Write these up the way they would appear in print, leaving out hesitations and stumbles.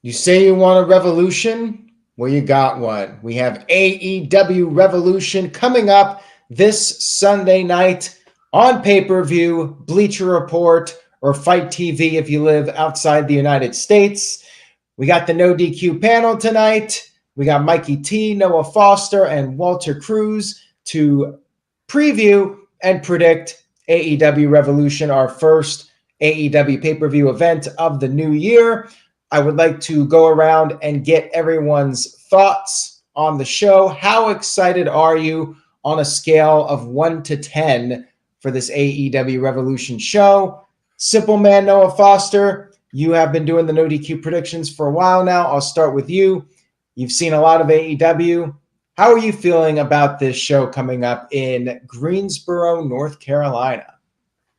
You say you want a revolution? Well, you got one. We have AEW Revolution coming up this Sunday night on pay-per-view, Bleacher Report, or Fight TV if you live outside the United States. We got the No DQ panel tonight. We got Mikey T, Noah Foster, and Walter Cruz to preview and predict AEW Revolution, our first AEW pay-per-view event of the new year. I would like to go around and get everyone's thoughts on the show. How excited are you on a scale of 1 to 10 for this AEW Revolution show? Simple Man Noah Foster, you have been doing the No DQ predictions for a while now. I'll start with you. You've seen a lot of AEW. How are you feeling about this show coming up in Greensboro, North Carolina?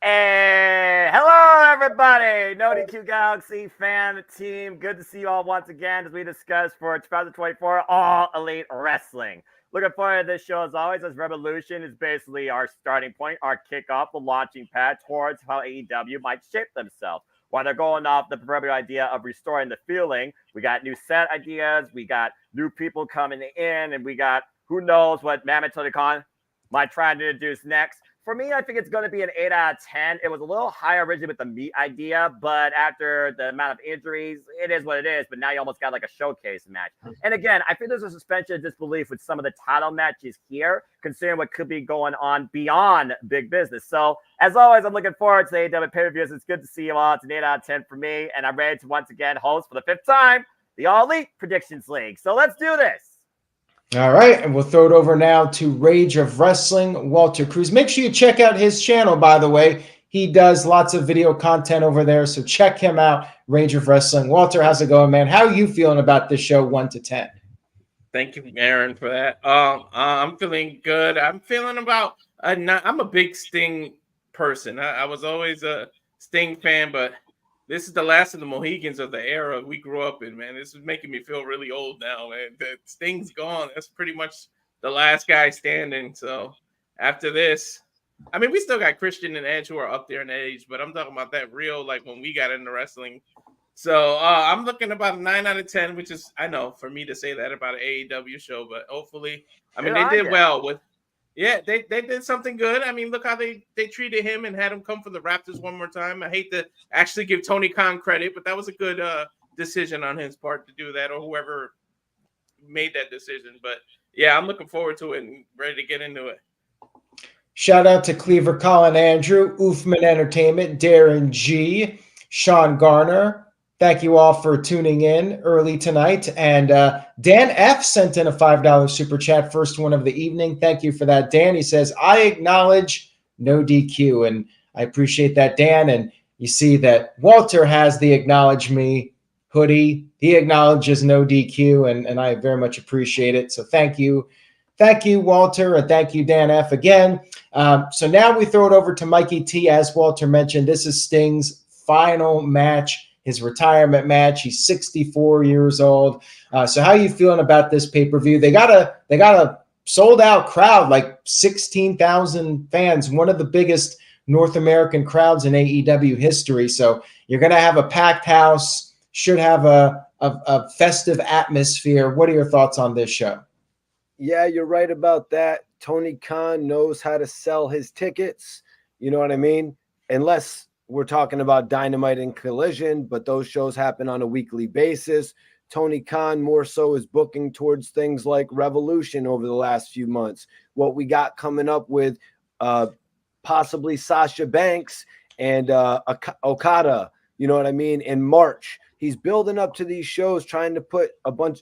Hey, hello everybody, NoDQ Galaxy fan team. Good to see you all once again as we discuss for 2024 All Elite Wrestling. Looking forward to this show as always, as Revolution is basically our starting point, our kickoff, the launching pad towards how AEW might shape themselves. While they're going off the proverbial idea of restoring the feeling, we got new set ideas, we got new people coming in, and we got who knows what Mammoth Con might try to introduce next. For me, I think it's going to be an 8 out of 10. It was a little high originally with the meat idea, but after the amount of injuries, it is what it is. But now you almost got like a showcase match. And again, I think there's a suspension of disbelief with some of the title matches here, considering what could be going on beyond big business. So, as always, I'm looking forward to the AEW pay-per-views. It's good to see you all. It's an 8 out of 10 for me. And I'm ready to once again host for the 5th time the All Elite Predictions League. So let's do this. All right, and we'll throw it over now to Rage of Wrestling, Walter Cruz. Make sure you check out his channel, by the way. He does lots of video content over there, so check him out, Rage of Wrestling. Walter, how's it going, man? How are you feeling about this show, 1 to 10? Thank you, Aaron, for that. I'm feeling good. I'm feeling about I'm a big Sting person. I was always a Sting fan, but this is the last of the Mohegans of the era we grew up in, man. This is making me feel really old now, man. The Sting's gone. That's pretty much the last guy standing. So after this, I mean, we still got Christian and Edge who are up there in age, but I'm talking about that real, like when we got into wrestling. So I'm looking about a 9 out of 10, which is, I know, for me to say that about an AEW show, but hopefully, I mean, they did well with. Yeah, they did something good. I mean, look how they treated him and had him come for the Raptors one more time. I hate to actually give Tony Khan credit, but that was a good decision on his part to do that, or whoever made that decision. But yeah, I'm looking forward to it and ready to get into it. Shout out to Cleaver, Colin Andrew, Oofman Entertainment, Darren G, Sean Garner. Thank you all for tuning in early tonight. And Dan F. sent in a $5 super chat, first one of the evening. Thank you for that, Dan. He says, I acknowledge no DQ. And I appreciate that, Dan. And you see that Walter has the acknowledge me hoodie. He acknowledges no DQ, and I very much appreciate it. So thank you. Thank you, Walter, and thank you, Dan F. again. So now we throw it over to Mikey T. As Walter mentioned, this is Sting's final match, his retirement match. He's 64 years old. So how are you feeling about this pay-per-view? They got a sold-out crowd, like 16,000 fans, one of the biggest North American crowds in AEW history. So you're going to have a packed house, should have a festive atmosphere. What are your thoughts on this show? Yeah, you're right about that. Tony Khan knows how to sell his tickets. You know what I mean? Unless we're talking about Dynamite and Collision, but those shows happen on a weekly basis. Tony Khan more so is booking towards things like Revolution over the last few months. What we got coming up with possibly Sasha Banks and Okada, you know what I mean, in March. He's building up to these shows, trying to put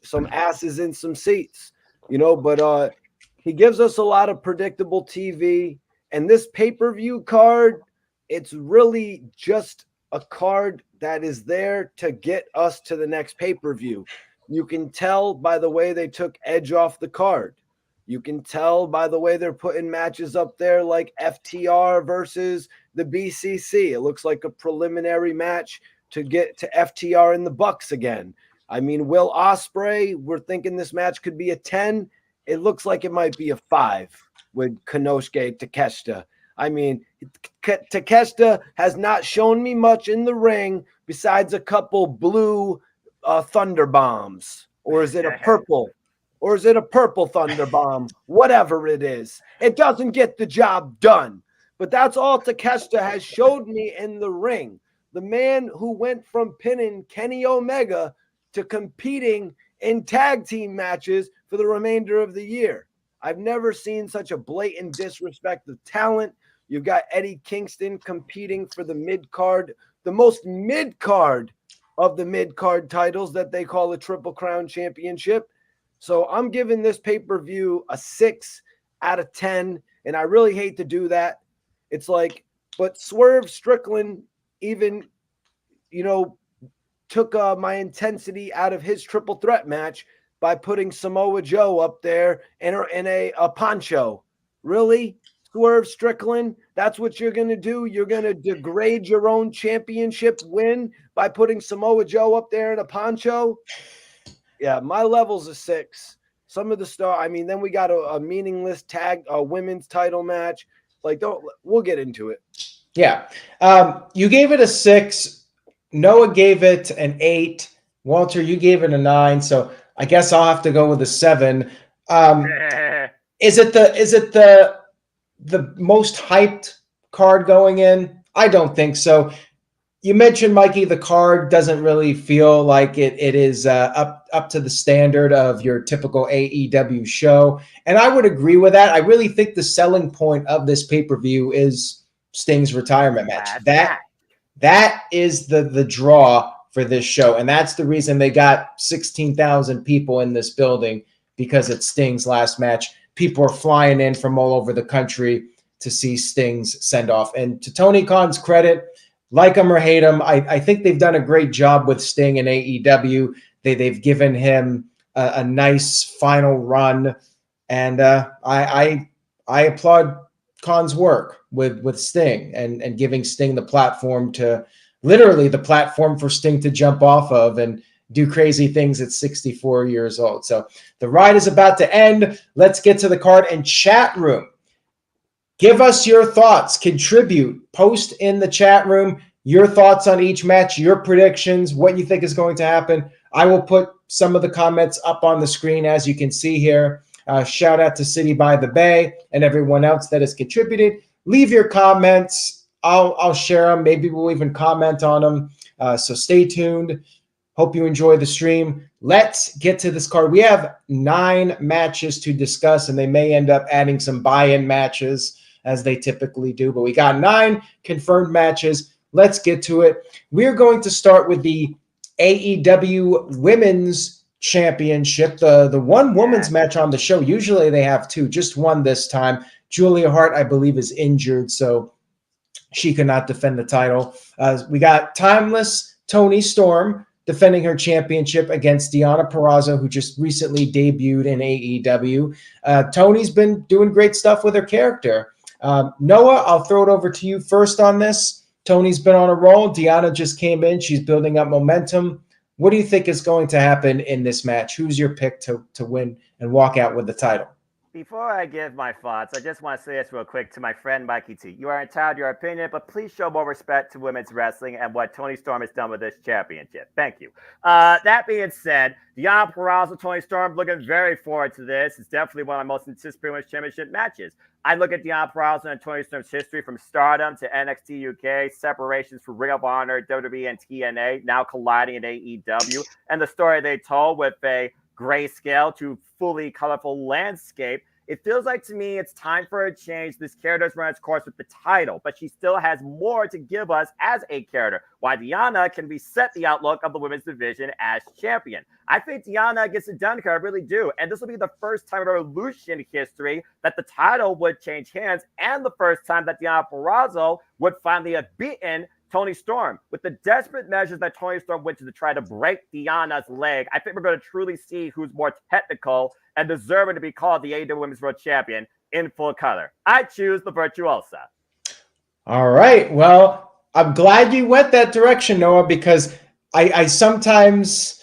some asses in some seats, you know, but he gives us a lot of predictable TV. And this pay-per-view card, it's really just a card that is there to get us to the next pay-per-view. You can tell by the way they took Edge off the card. You can tell by the way they're putting matches up there like FTR versus the BCC. It looks like a preliminary match to get to FTR and the Bucks again. I mean, Will Ospreay, we're thinking this match could be a 10. It looks like it might be a 5 with Konosuke Takeshita. I mean, Takeshita has not shown me much in the ring besides a couple blue thunder bombs, or is it a purple? Or is it a purple thunder bomb? Whatever it is, it doesn't get the job done. But that's all Takeshita has showed me in the ring. The man who went from pinning Kenny Omega to competing in tag team matches for the remainder of the year. I've never seen such a blatant disrespect of talent. You've got Eddie Kingston competing for the mid-card, the most mid-card of the mid-card titles that they call a Triple Crown Championship. So I'm giving this pay-per-view a 6 out of 10, and I really hate to do that. It's like, but Swerve Strickland even, took my intensity out of his triple threat match by putting Samoa Joe up there in a poncho. Really? Swerve Strickland, that's what you're going to do? You're going to degrade your own championship win by putting Samoa Joe up there in a poncho? Yeah, my level's a 6. Some of the then we got a meaningless women's title match. We'll get into it. Yeah. You gave it a 6. Noah gave it an 8. Walter, you gave it a 9. So I guess I'll have to go with a 7. Is it the most hyped card going in? I don't think so. You mentioned, Mikey, the card doesn't really feel like it is up to the standard of your typical AEW show. And I would agree with that. I really think the selling point of this pay-per-view is Sting's retirement match. That is the draw for this show. And that's the reason they got 16,000 people in this building, because it's Sting's last match. People are flying in from all over the country to see Sting's send-off. And to Tony Khan's credit, like him or hate him, I think they've done a great job with Sting in AEW. They've given him a nice final run. And I applaud Khan's work with Sting and giving Sting the platform for Sting to jump off of and do crazy things at 64 years old. So the ride is about to end. Let's get to the card and chat room. Give us your thoughts, contribute, post in the chat room your thoughts on each match, your predictions, what you think is going to happen. I will put some of the comments up on the screen, as you can see here. Shout out to City by the Bay and everyone else that has contributed. Leave your comments. I'll share them. Maybe we'll even comment on them. So stay tuned. Hope you enjoy the stream. Let's get to this card. We have 9 matches to discuss, and they may end up adding some buy-in matches as they typically do. But we got 9 confirmed matches. Let's get to it. We're going to start with the AEW Women's Championship, the one women's match on the show. Usually they have 2, just 1 this time. Julia Hart, I believe, is injured, so she could not defend the title. We got Timeless Toni Storm defending her championship against Deonna Purrazzo, who just recently debuted in AEW. Toni's been doing great stuff with her character. Noah, I'll throw it over to you first on this. Toni's been on a roll. Deonna just came in. She's building up momentum. What do you think is going to happen in this match? Who's your pick to win and walk out with the title? Before I give my thoughts, I just want to say this real quick to my friend Mikey T. You are entitled to your opinion, but please show more respect to women's wrestling and what Toni Storm has done with this championship. Thank you. That being said, Deonna Purrazzo, Toni Storm, looking very forward to this. It's definitely one of my most anticipated women's championship matches. I look at Deonna Purrazzo and Toni Storm's history from Stardom to NXT UK, separations from Ring of Honor, WWE, and TNA, now colliding in AEW, and the story they told with a grayscale to fully colorful landscape. It feels like to me it's time for a change. This character's run its course with the title, but she still has more to give us as a character. Why Deonna can reset the outlook of the women's division as champion. I think Deonna gets it done here, I really do. And this will be the first time in Revolution history that the title would change hands, and the first time that Deonna Purrazzo would finally have beaten Toni Storm. With the desperate measures that Toni Storm went to try to break Deonna's leg, I think we're going to truly see who's more technical and deserving to be called the AEW Women's World Champion in full color. I choose the Virtuosa. All right. Well, I'm glad you went that direction, Noah, because I sometimes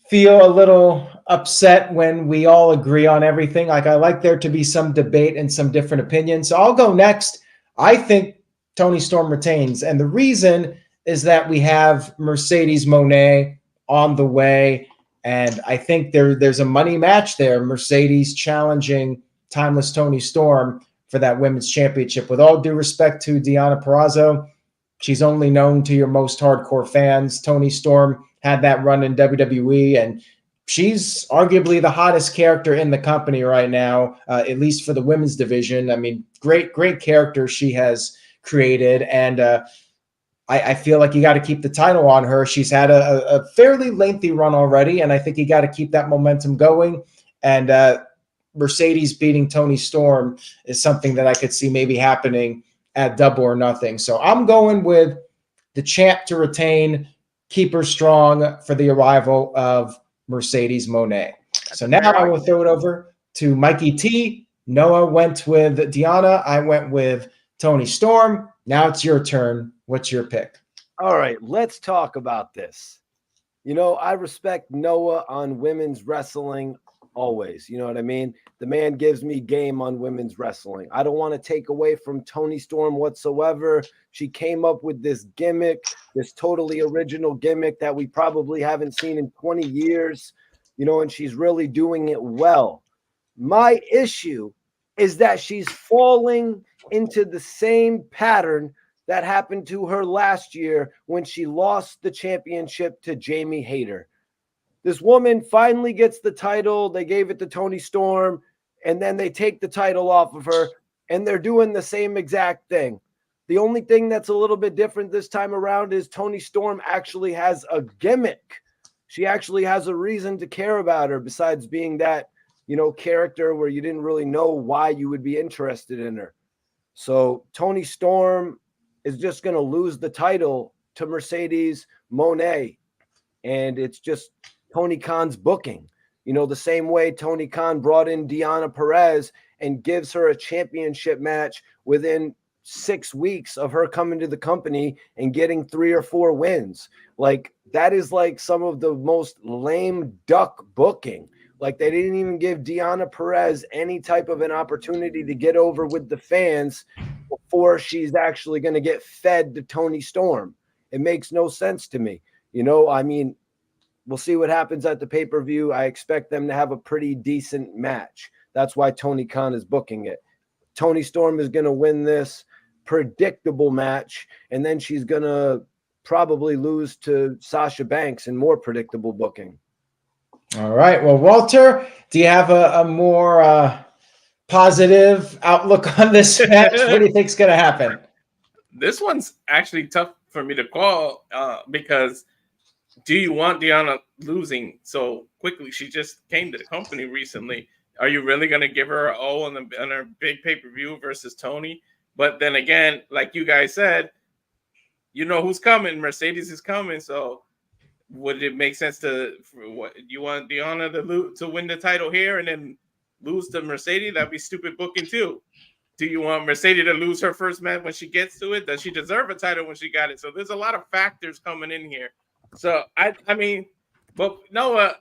feel a little upset when we all agree on everything. Like, I like there to be some debate and some different opinions. So I'll go next. I think Toni Storm retains. And the reason is that we have Mercedes Moné on the way. And I think there's a money match there. Mercedes challenging Timeless Toni Storm for that women's championship. With all due respect to Deonna Purrazzo, she's only known to your most hardcore fans. Toni Storm had that run in WWE, and she's arguably the hottest character in the company right now, at least for the women's division. I mean, great character she has created, and I feel like you got to keep the title on her. She's had a fairly lengthy run already, and I think you got to keep that momentum going. And Mercedes beating Toni Storm is something that I could see maybe happening at Double or Nothing. So I'm going with the champ to retain, keep her strong for the arrival of Mercedes Moné. So now I will throw it over to Mikey T. Noah went with Deonna. I went with Toni Storm. Now it's your turn. What's your pick? All right, let's talk about this. You know, I respect Noah on women's wrestling always. You know what I mean? The man gives me game on women's wrestling. I don't want to take away from Toni Storm whatsoever. She came up with this gimmick, this totally original gimmick that we probably haven't seen in 20 years, you know, and she's really doing it well. My issue is that she's falling into the same pattern that happened to her last year when she lost the championship to Jamie Hayter. This woman finally gets the title. They gave it to Toni Storm, and then they take the title off of her, and they're doing the same exact thing. The only thing that's a little bit different this time around is Toni Storm actually has a gimmick. She actually has a reason to care about her besides being that, you know, character where you didn't really know why you would be interested in her. So Toni Storm is just going to lose the title to Mercedes Moné. And it's just Tony Khan's booking. You know, the same way Tony Khan brought in Deonna Purrazzo and gives her a championship match within 6 weeks of her coming to the company and getting 3 or 4 wins. Like, that is like some of the most lame duck booking. Like, they didn't even give Deonna Purrazzo any type of an opportunity to get over with the fans before she's actually going to get fed to Toni Storm. It makes no sense to me. You know, I mean, we'll see what happens at the pay-per-view. I expect them to have a pretty decent match. That's why Tony Khan is booking it. Toni Storm is going to win this predictable match, and then she's going to probably lose to Sasha Banks in more predictable booking. All right. Well, Walter, do you have a more positive outlook on this match? What do you think's going to happen? This one's actually tough for me to call because do you want Deonna losing so quickly? She just came to the company recently. Are you really going to give her an O on her big pay-per-view versus Toni? But then again, like you guys said, you know who's coming. Mercedes is coming. So would it make sense you want Deonna to win the title here and then lose to Mercedes? That'd be stupid booking too. Do you want Mercedes to lose her first match when she gets to it? Does she deserve a title when she got it? So there's a lot of factors coming in here. So I mean, but Noah,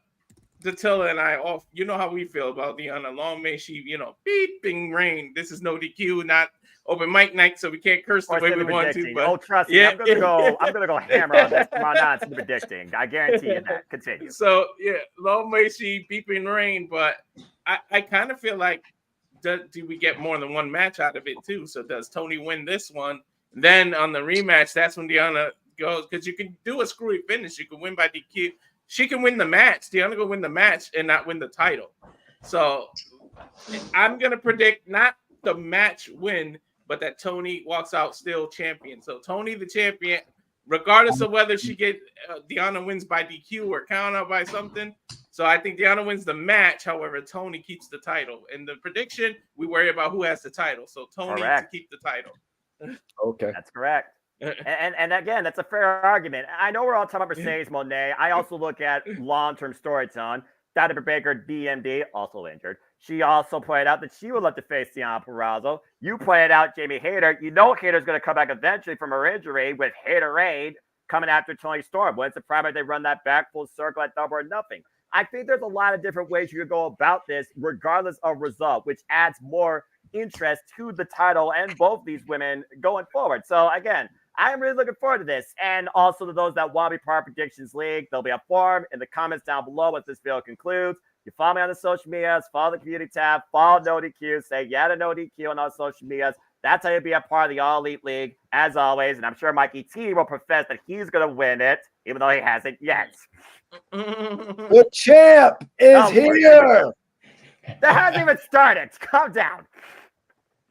Dattila, and I all, you know how we feel about Deonna. Long may she, you know, beeping rain. This is no DQ, not open mic night, so we can't curse the way we want to. But oh, trust me, I'm gonna go hammer on this. Come on, now it's predicting. I guarantee you that. Continue. So yeah, long may she beeping rain, but I kind of feel like do we get more than one match out of it too? So does Toni win this one? Then on the rematch, that's when Deonna goes, because you can do a screwy finish. You can win by DQ. She can win the match. Deonna can win the match and not win the title. So I'm gonna predict not the match win, but that Toni walks out still champion. So Toni the champion, regardless of whether she get Deonna wins by DQ or count out by something. So I think Deonna wins the match. However, Toni keeps the title. In the prediction, we worry about who has the title. So Toni to keep the title. Okay, that's correct. And again, that's a fair argument. I know we're all talking about Mercedes Moné. I also look at long-term storytelling. Dr. Baker, DMD, also injured. She also pointed out that she would love to face Deonna Purrazzo. You pointed out Jamie Hayter. You know Hayter's going to come back eventually from her injury with Haterade coming after Toni Storm. When's the primary they run that back full circle at Double or Nothing? I think there's a lot of different ways you could go about this, regardless of result, which adds more interest to the title and both these women going forward. So again, I'm really looking forward to this. And also to those that want to be part of Predictions League, there'll be a form in the comments down below once this video concludes. You follow me on the social medias, follow the community tab, follow NoDQ's, say yeah to NoDQ on all social medias. That's how you'll be a part of the All Elite League, as always. And I'm sure Mikey T will profess that he's going to win it, even though he hasn't yet. The champ is here. That hasn't even started. Calm down.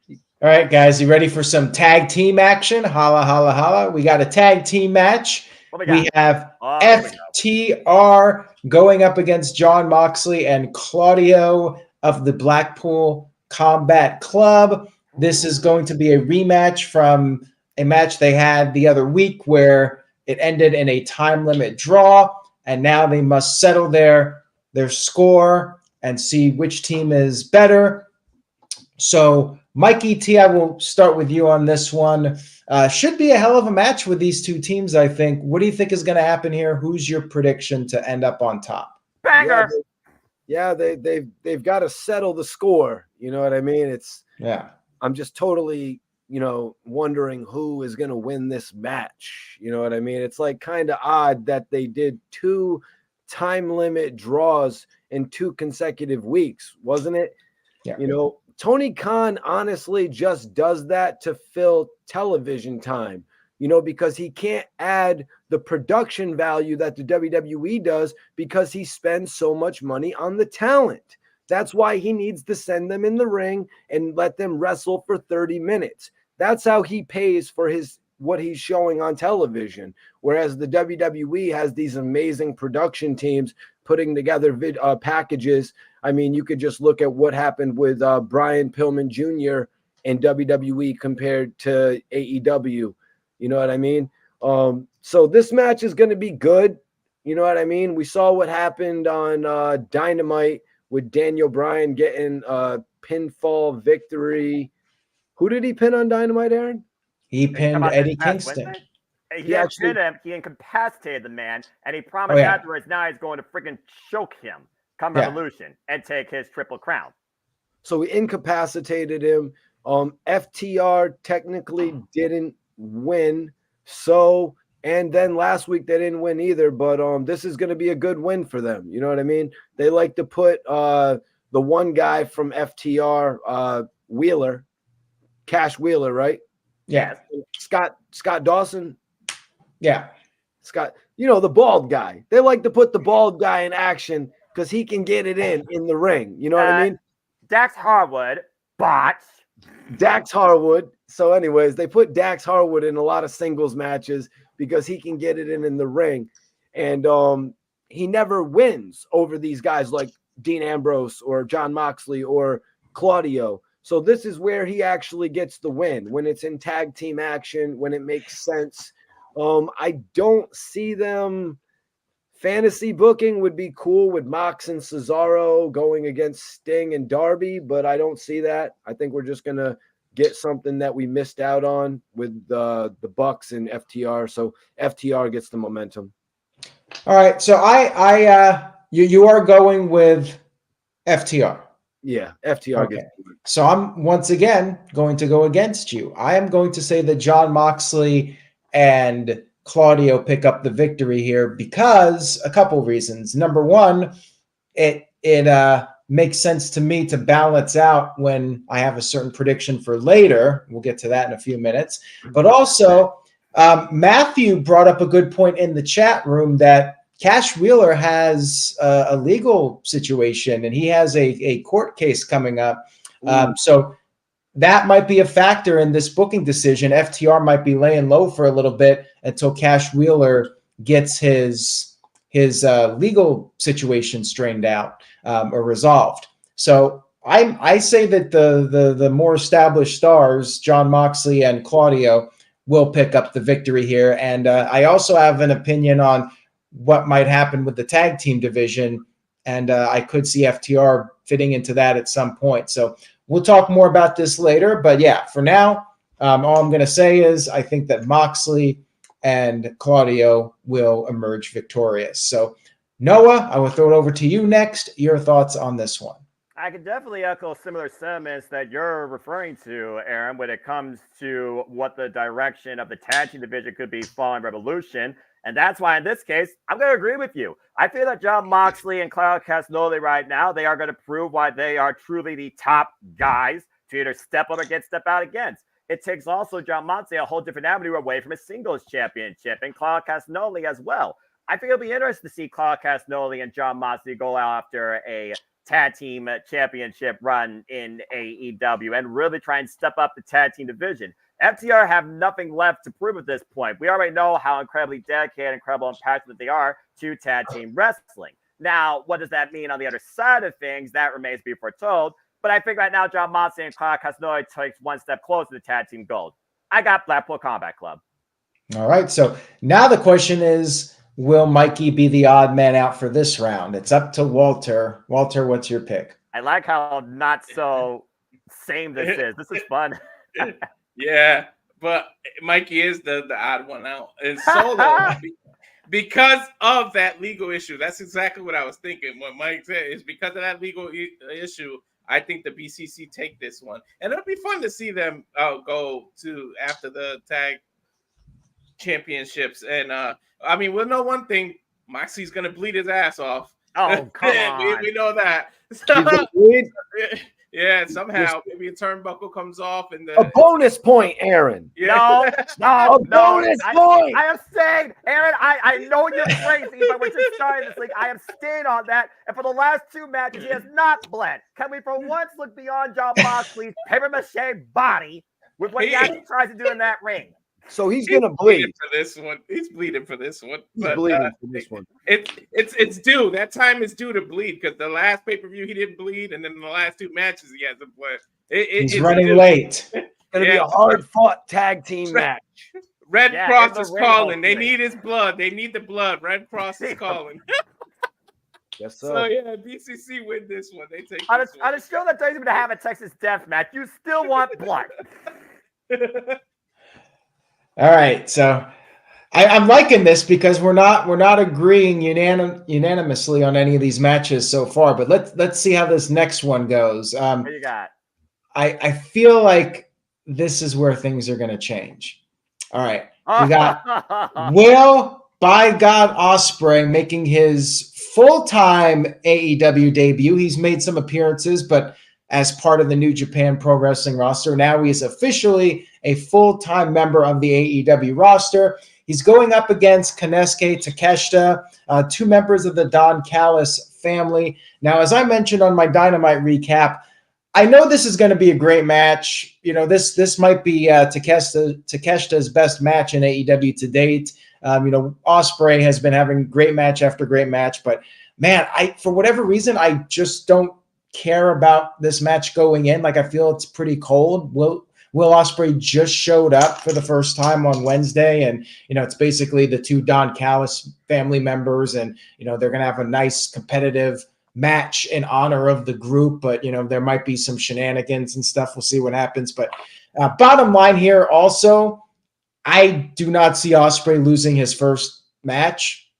All right, guys, you ready for some tag team action? Holla, holla, holla. We got a tag team match. We have FTR going up against Jon Moxley and Claudio of the Blackpool Combat Club. This is going to be a rematch from a match they had the other week where it ended in a time limit draw, and now they must settle their score and see which team is better. So, Mikey T, I will start with you on this one. Should be a hell of a match with these two teams, I think. What do you think is going to happen here? Who's your prediction to end up on top? Banger. They've got to settle the score. You know what I mean? I'm just totally, wondering who is going to win this match. You know what I mean? It's like kind of odd that they did 2 time limit draws in 2 consecutive weeks, wasn't it? Yeah. Tony Khan honestly just does that to fill television time, because he can't add the production value that the WWE does because he spends so much money on the talent. That's why he needs to send them in the ring and let them wrestle for 30 minutes. That's how he pays for what he's showing on television. Whereas the WWE has these amazing production teams putting together packages. I mean, you could just look at what happened with Brian Pillman Jr. in WWE compared to AEW. You know what I mean? So this match is going to be good. You know what I mean? We saw what happened on Dynamite with Daniel Bryan getting a pinfall victory. Who did he pin on Dynamite, Aaron? He pinned Eddie Kingston. He actually hit him. He incapacitated the man, and he promised afterwards now he's going to freaking choke him come Revolution and take his Triple Crown. So he incapacitated him. FTR technically didn't win. And then last week they didn't win either. But this is going to be a good win for them. You know what I mean? They like to put the one guy from FTR, Wheeler, Cash Wheeler, right? Yeah. Scott Dawson. Yeah. Scott, the bald guy. They like to put the bald guy in action because he can get it in the ring. You know what I mean? Dax Harwood, botch. Dax Harwood. So anyways, they put Dax Harwood in a lot of singles matches because he can get it in the ring. And he never wins over these guys like Dean Ambrose or Jon Moxley or Claudio. So this is where he actually gets the win, when it's in tag team action, when it makes sense. I don't see them. Fantasy booking would be cool with Mox and Cesaro going against Sting and Darby, but I don't see that. I think we're just going to get something that we missed out on with the Bucks and FTR. So FTR gets the momentum. All right. So you are going with FTR. Yeah, FTR gets it. So I'm once again going to go against you. I am going to say that Jon Moxley and Claudio pick up the victory here because a couple reasons. Number one, it makes sense to me to balance out when I have a certain prediction for later. We'll get to that in a few minutes. But also, Matthew brought up a good point in the chat room that Cash Wheeler has a legal situation and he has a court case coming up. So that might be a factor in this booking decision. FTR might be laying low for a little bit until Cash Wheeler gets his legal situation straightened out or resolved. So I say that the more established stars, Jon Moxley and Claudio, will pick up the victory here. And I also have an opinion on what might happen with the tag team division. And I could see FTR fitting into that at some point. So we'll talk more about this later. But yeah, for now, all I'm going to say is I think that Moxley and Claudio will emerge victorious. So Noah, I will throw it over to you next. Your thoughts on this one? I can definitely echo similar sentiments that you're referring to, Aaron, when it comes to what the direction of the tag team division could be following Revolution. And that's why, in this case, I'm going to agree with you. I feel that Jon Moxley and Claudio Castagnoli right now, they are going to prove why they are truly the top guys to either step up or get step out against. It takes also Jon Moxley a whole different avenue away from a singles championship, and Claudio Castagnoli as well. I think it'll be interesting to see Claudio Castagnoli and Jon Moxley go after a tag team championship run in AEW and really try and step up the tag team division. FTR have nothing left to prove at this point. We already know how incredibly dedicated, incredible, and passionate they are to tag team wrestling. Now, what does that mean on the other side of things? That remains to be foretold. But I think right now, Jon Moxley and Claudio Castagnoli takes one step closer to tag team gold. I got Blackpool Combat Club. All right. So now the question is, will Mikey be the odd man out for this round? It's up to Walter. Walter, what's your pick? I like how not so same this is. This is fun. Yeah, but Mikey is the odd one out. And Solo, because of that legal issue, that's exactly what I was thinking. What Mike said is because of that legal issue, I think the BCC take this one. And it'll be fun to see them go to after the tag championships. And I mean, we'll know one thing: Moxley's gonna bleed his ass off. Oh, come on. we know that. Yeah, somehow maybe a turnbuckle comes off and a bonus point, Aaron. Yeah. No, bonus point. I am staying, Aaron. I know you're crazy, but we're just starting this league. I am staying on that. And for the last two matches, he has not bled. Can we for once look beyond Jon Moxley's papier-mâché body with what he actually tries to do in that ring? So he's gonna bleed for this one. He's bleeding for this one. He's bleeding for this one. It's due. That time is due to bleed because the last pay-per-view he didn't bleed, and then the last two matches he hasn't bled. He's running late. It's gonna be a hard-fought tag team match. Red Cross is calling. They need his blood. They need the blood. Red Cross is calling. Yes, so yeah, BCC win this one. They take on a show that doesn't even have a Texas death match. You still want blood. All right, so I'm liking this because we're not agreeing unanimously on any of these matches so far. But let's see how this next one goes. What you got? I feel like this is where things are going to change. All right, we got Will by God Ospreay making his full-time AEW debut. He's made some appearances, but as part of the New Japan Pro Wrestling roster. Now he is officially a full-time member of the AEW roster. He's going up against Konosuke Takeshita, two members of the Don Callis family. Now, as I mentioned on my Dynamite recap, I know this is going to be a great match. You know, this might be Takeshita's best match in AEW to date. Ospreay has been having great match after great match, but man, for whatever reason, I just don't care about this match going in. Like, I feel it's pretty cold. Will Ospreay just showed up for the first time on Wednesday, and it's basically the two Don Callis family members, and they're gonna have a nice competitive match in honor of the group, but there might be some shenanigans and stuff. We'll see what happens. But bottom line here, also, I do not see Ospreay losing his first match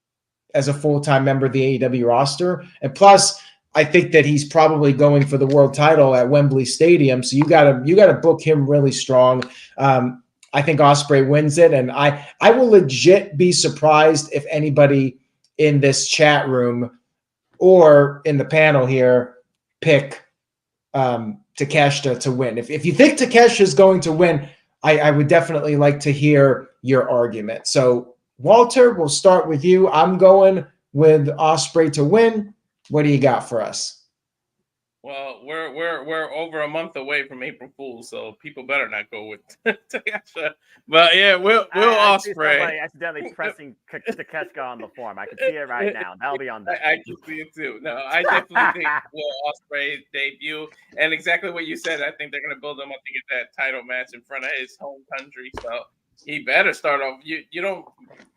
as a full-time member of the AEW roster, and plus, I think that he's probably going for the world title at Wembley Stadium. So you gotta book him really strong. I think Ospreay wins it, and I will legit be surprised if anybody in this chat room or in the panel here pick Takeshita to win. If you think Takeshita is going to win, I would definitely like to hear your argument. So Walter, we'll start with you. I'm going with Ospreay to win. What do you got for us? Well, we're over a month away from April Fool's, so people better not go with Takeshita. But yeah, Will Ospreay. I accidentally pressing Takeshita on the form. I can see it right now. That'll be on there. I can see it too. No, I definitely think Will Ospreay's debut, and exactly what you said. I think they're gonna build him up to get that title match in front of his home country. So he better start off. You don't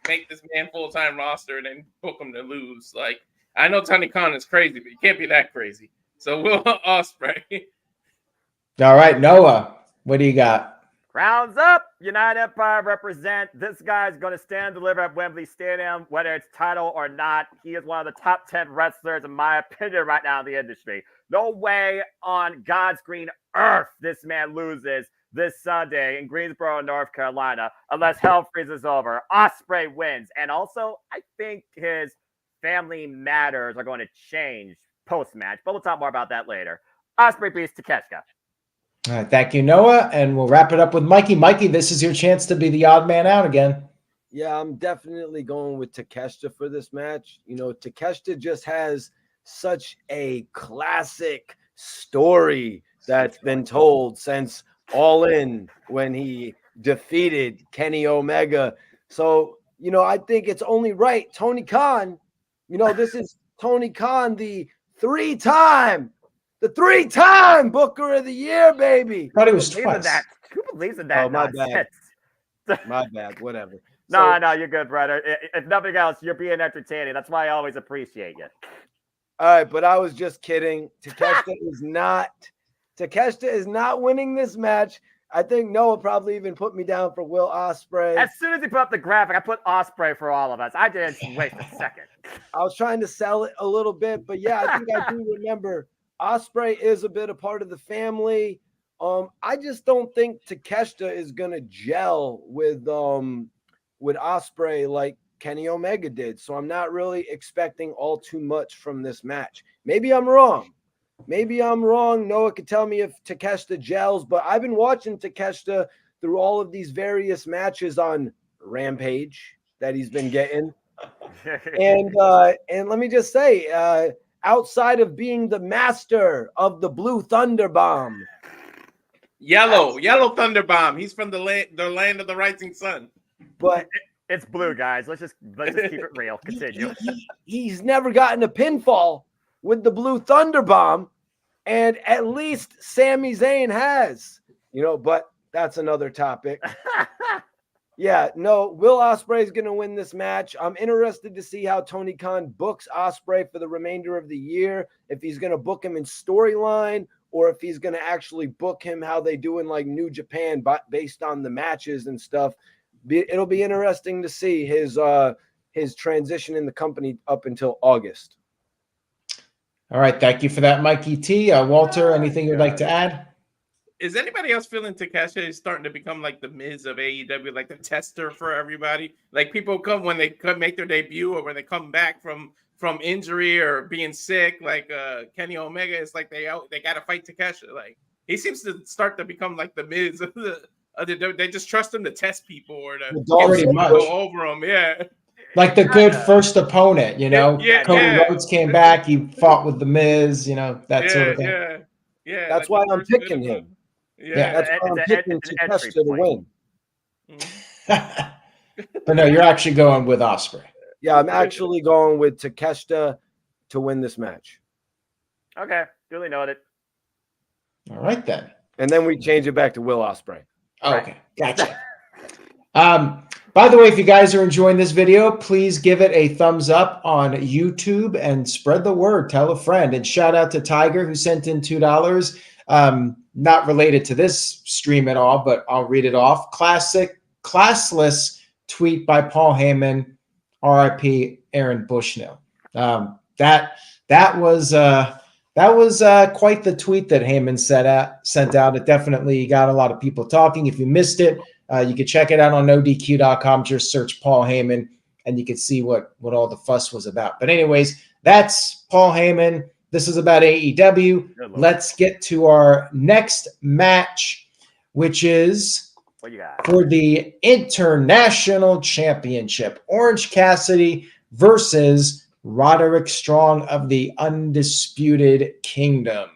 make this man full-time roster and then book him to lose. Like, I know Tony Khan is crazy, but you can't be that crazy. So Will Ospreay. All right, Noah, what do you got? Crowns up, United Empire represent. This guy's going to stand and deliver at Wembley Stadium, whether it's title or not. He is one of the top 10 wrestlers, in my opinion, right now in the industry. No way on God's green earth this man loses this Sunday in Greensboro, North Carolina, unless hell freezes over. Ospreay wins. And also, I think his family matters are going to change post-match, but we'll talk more about that later. Ospreay beats Takeshita. All right, thank you, Noah. And we'll wrap it up with Mikey. Mikey, this is your chance to be the odd man out again. Yeah, I'm definitely going with Takeshita for this match. You know, Takeshita just has such a classic story that's been told since Allin when he defeated Kenny Omega. So, you know, I think it's only right. Tony Khan, you know, this is Tony Khan, the three-time Booker of the Year, baby. I thought it was twice. Who believes in that? Oh, my nonsense? bad. My bad. Whatever. No, you're good, brother. If nothing else, you're being entertaining. That's why I always appreciate you. All right, but I was just kidding. Takeshita is not winning this match. I think Noah probably even put me down for Will Ospreay. As soon as he put up the graphic, I put Ospreay for all of us. I didn't waste a second. I was trying to sell it a little bit, but yeah, I think I do remember Ospreay is a bit a part of the family. I just don't think Takeshita is gonna gel with Ospreay like Kenny Omega did. So I'm not really expecting all too much from this match. Maybe I'm wrong. Noah could tell me if Takeshita gels, but I've been watching Takeshita through all of these various matches on Rampage that he's been getting. And let me just say, outside of being the master of the Blue Thunder Bomb. Yellow Thunder Bomb. He's from the land of the rising sun. But it's blue, guys. Let's just keep it real. Continue. He's never gotten a pinfall with the Blue Thunder Bomb, and at least Sami Zayn has. You know, but that's another topic. Yeah, no, Will Ospreay is going to win this match. I'm interested to see how Tony Khan books Ospreay for the remainder of the year, if he's going to book him in storyline or if he's going to actually book him how they do in like New Japan based on the matches and stuff. It'll be interesting to see his transition in the company up until August. All right, thank you for that, Mikey T. Walter, anything you'd like to add? Is anybody else feeling Takeshita is starting to become like the Miz of AEW, like the tester for everybody? Like people come when they come make their debut or when they come back from injury or being sick, like Kenny Omega, it's like they got to fight Takeshita. Like he seems to start to become like the Miz of they just trust him to test people or to go over them. Yeah. Like the good first opponent, you know. Yeah, Cody Rhodes came back, he fought with the Miz, you know, that sort of thing. Yeah. That's why I'm picking him. Yeah, that's why I'm picking Takeshita to win. But no, you're actually going with Ospreay. Yeah, I'm actually going with Takeshita to win this match. Okay, duly noted. All right then. And then we change it back to Will Ospreay. Oh, okay, gotcha. By the way, if you guys are enjoying this video, please give it a thumbs up on YouTube and spread the word. Tell a friend. And shout out to Tiger who sent in $2. Not related to this stream at all, but I'll read it off. Classless tweet by Paul Heyman, RIP Aaron Bushnell. That was quite the tweet that Heyman sent out. It definitely got a lot of people talking. If you missed it, you can check it out on NoDQ.com. Just search Paul Heyman, and you can see what all the fuss was about. But anyways, that's Paul Heyman. This is about AEW. Let's get to our next match, which is for the International Championship. Orange Cassidy versus Roderick Strong of the Undisputed Kingdom.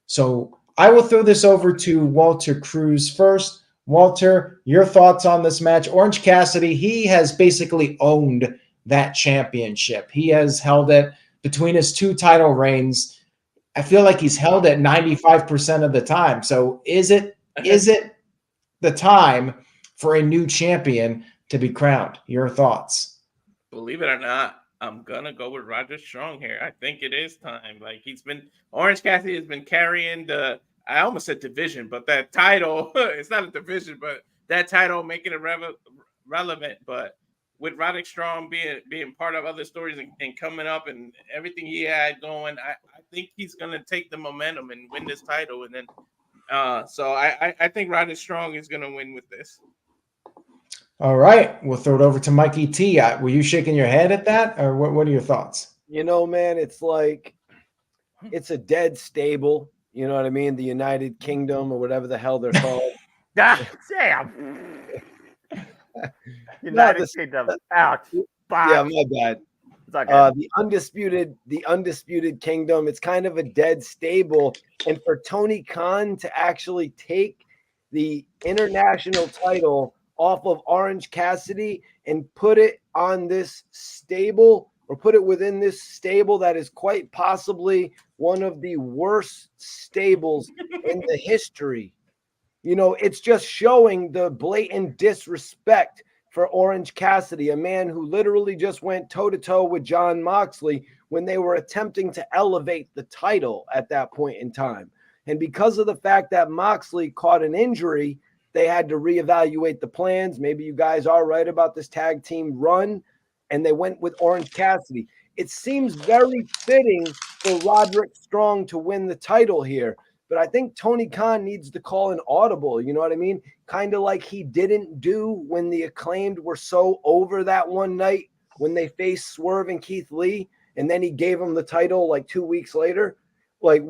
So I will throw this over to Walter Cruz first. Walter, your thoughts on this match? Orange Cassidy, he has basically owned that championship. He has held it between his two title reigns. I feel like he's held it 95% of the time. So is it the time for a new champion to be crowned? Your thoughts? Believe it or not, I'm gonna go with Roderick Strong here. I think it is time. Like Orange Cassidy has been carrying the I almost said division, but that title, it's not a division, but that title making it relevant. But with Roderick Strong being part of other stories and coming up and everything he had going, I think he's going to take the momentum and win this title. And then, so I think Roderick Strong is going to win with this. All right, we'll throw it over to Mikey T. Were you shaking your head at that, or what are your thoughts? You know, man, it's like it's a dead stable. You know what I mean? The United Kingdom or whatever the hell they're called. God damn. United Kingdom. Ouch. Yeah, my bad. It's okay. The undisputed kingdom. It's kind of a dead stable, and for Tony Khan to actually take the international title off of Orange Cassidy and put it on this stable, or put it within this stable that is quite possibly one of the worst stables in the history. You know, it's just showing the blatant disrespect for Orange Cassidy, a man who literally just went toe-to-toe with Jon Moxley when they were attempting to elevate the title at that point in time. And because of the fact that Moxley caught an injury, they had to reevaluate the plans. Maybe you guys are right about this tag team run, and they went with Orange Cassidy. It seems very fitting for Roderick Strong to win the title here, but I think Tony Khan needs to call an audible, you know what I mean? Kind of like he didn't do when the Acclaimed were so over that one night when they faced Swerve and Keith Lee, and then he gave them the title like 2 weeks later. Like,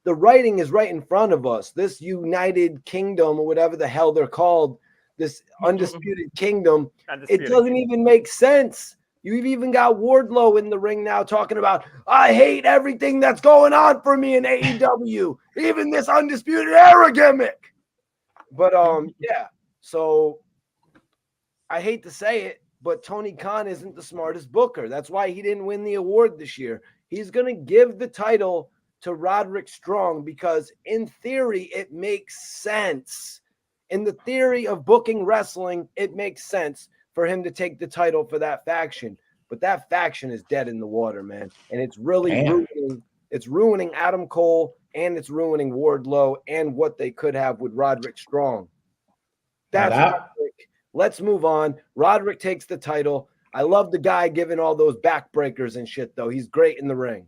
the writing is right in front of us. This United Kingdom, or whatever the hell they're called, this undisputed kingdom, it doesn't even make sense. You've even got Wardlow in the ring now talking about, I hate everything that's going on for me in AEW, even this undisputed era gimmick. But yeah, so I hate to say it, but Tony Khan isn't the smartest booker. That's why he didn't win the award this year. He's going to give the title to Roderick Strong because in theory, it makes sense. In the theory of booking wrestling, it makes sense for him to take the title for that faction. But that faction is dead in the water, man. And it's really ruining Adam Cole, and it's ruining Wardlow and what they could have with Roderick Strong. That's Roderick. Let's move on. Roderick takes the title. I love the guy giving all those backbreakers and shit, though. He's great in the ring.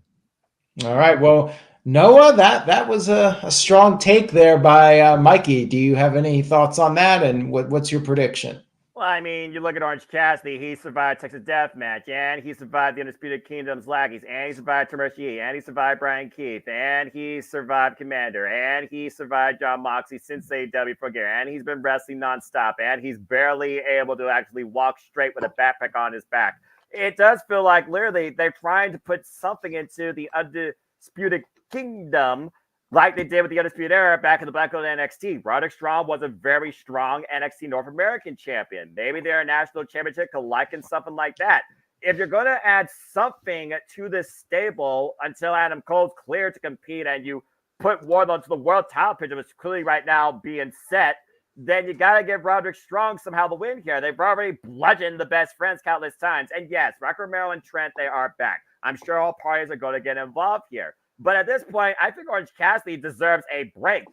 All right. Well, Noah, that was a strong take there by Mikey. Do you have any thoughts on that? And what's your prediction? Well, I mean, you look at Orange Cassidy, he survived Texas Deathmatch, and he survived the Undisputed Kingdom's Lackeys, and he survived Termershi, and he survived Brian Keith, and he survived Commander, and he survived Jon Moxley since AEW for gear, and he's been wrestling nonstop, and he's barely able to actually walk straight with a backpack on his back. It does feel like literally they're trying to put something into the Undisputed Kingdom like they did with the Undisputed Era back in the Black Gold NXT. Roderick Strong was a very strong NXT North American champion. Maybe their national championship could liken something like that. If you're going to add something to this stable until Adam Cole's cleared to compete and you put Wardlow into the world title picture, which is clearly right now being set, then you got to give Roderick Strong somehow the win here. They've already bludgeoned the best friends countless times. And yes, Rock Romero and Trent, they are back. I'm sure all parties are going to get involved here. But at this point, I think Orange Cassidy deserves a break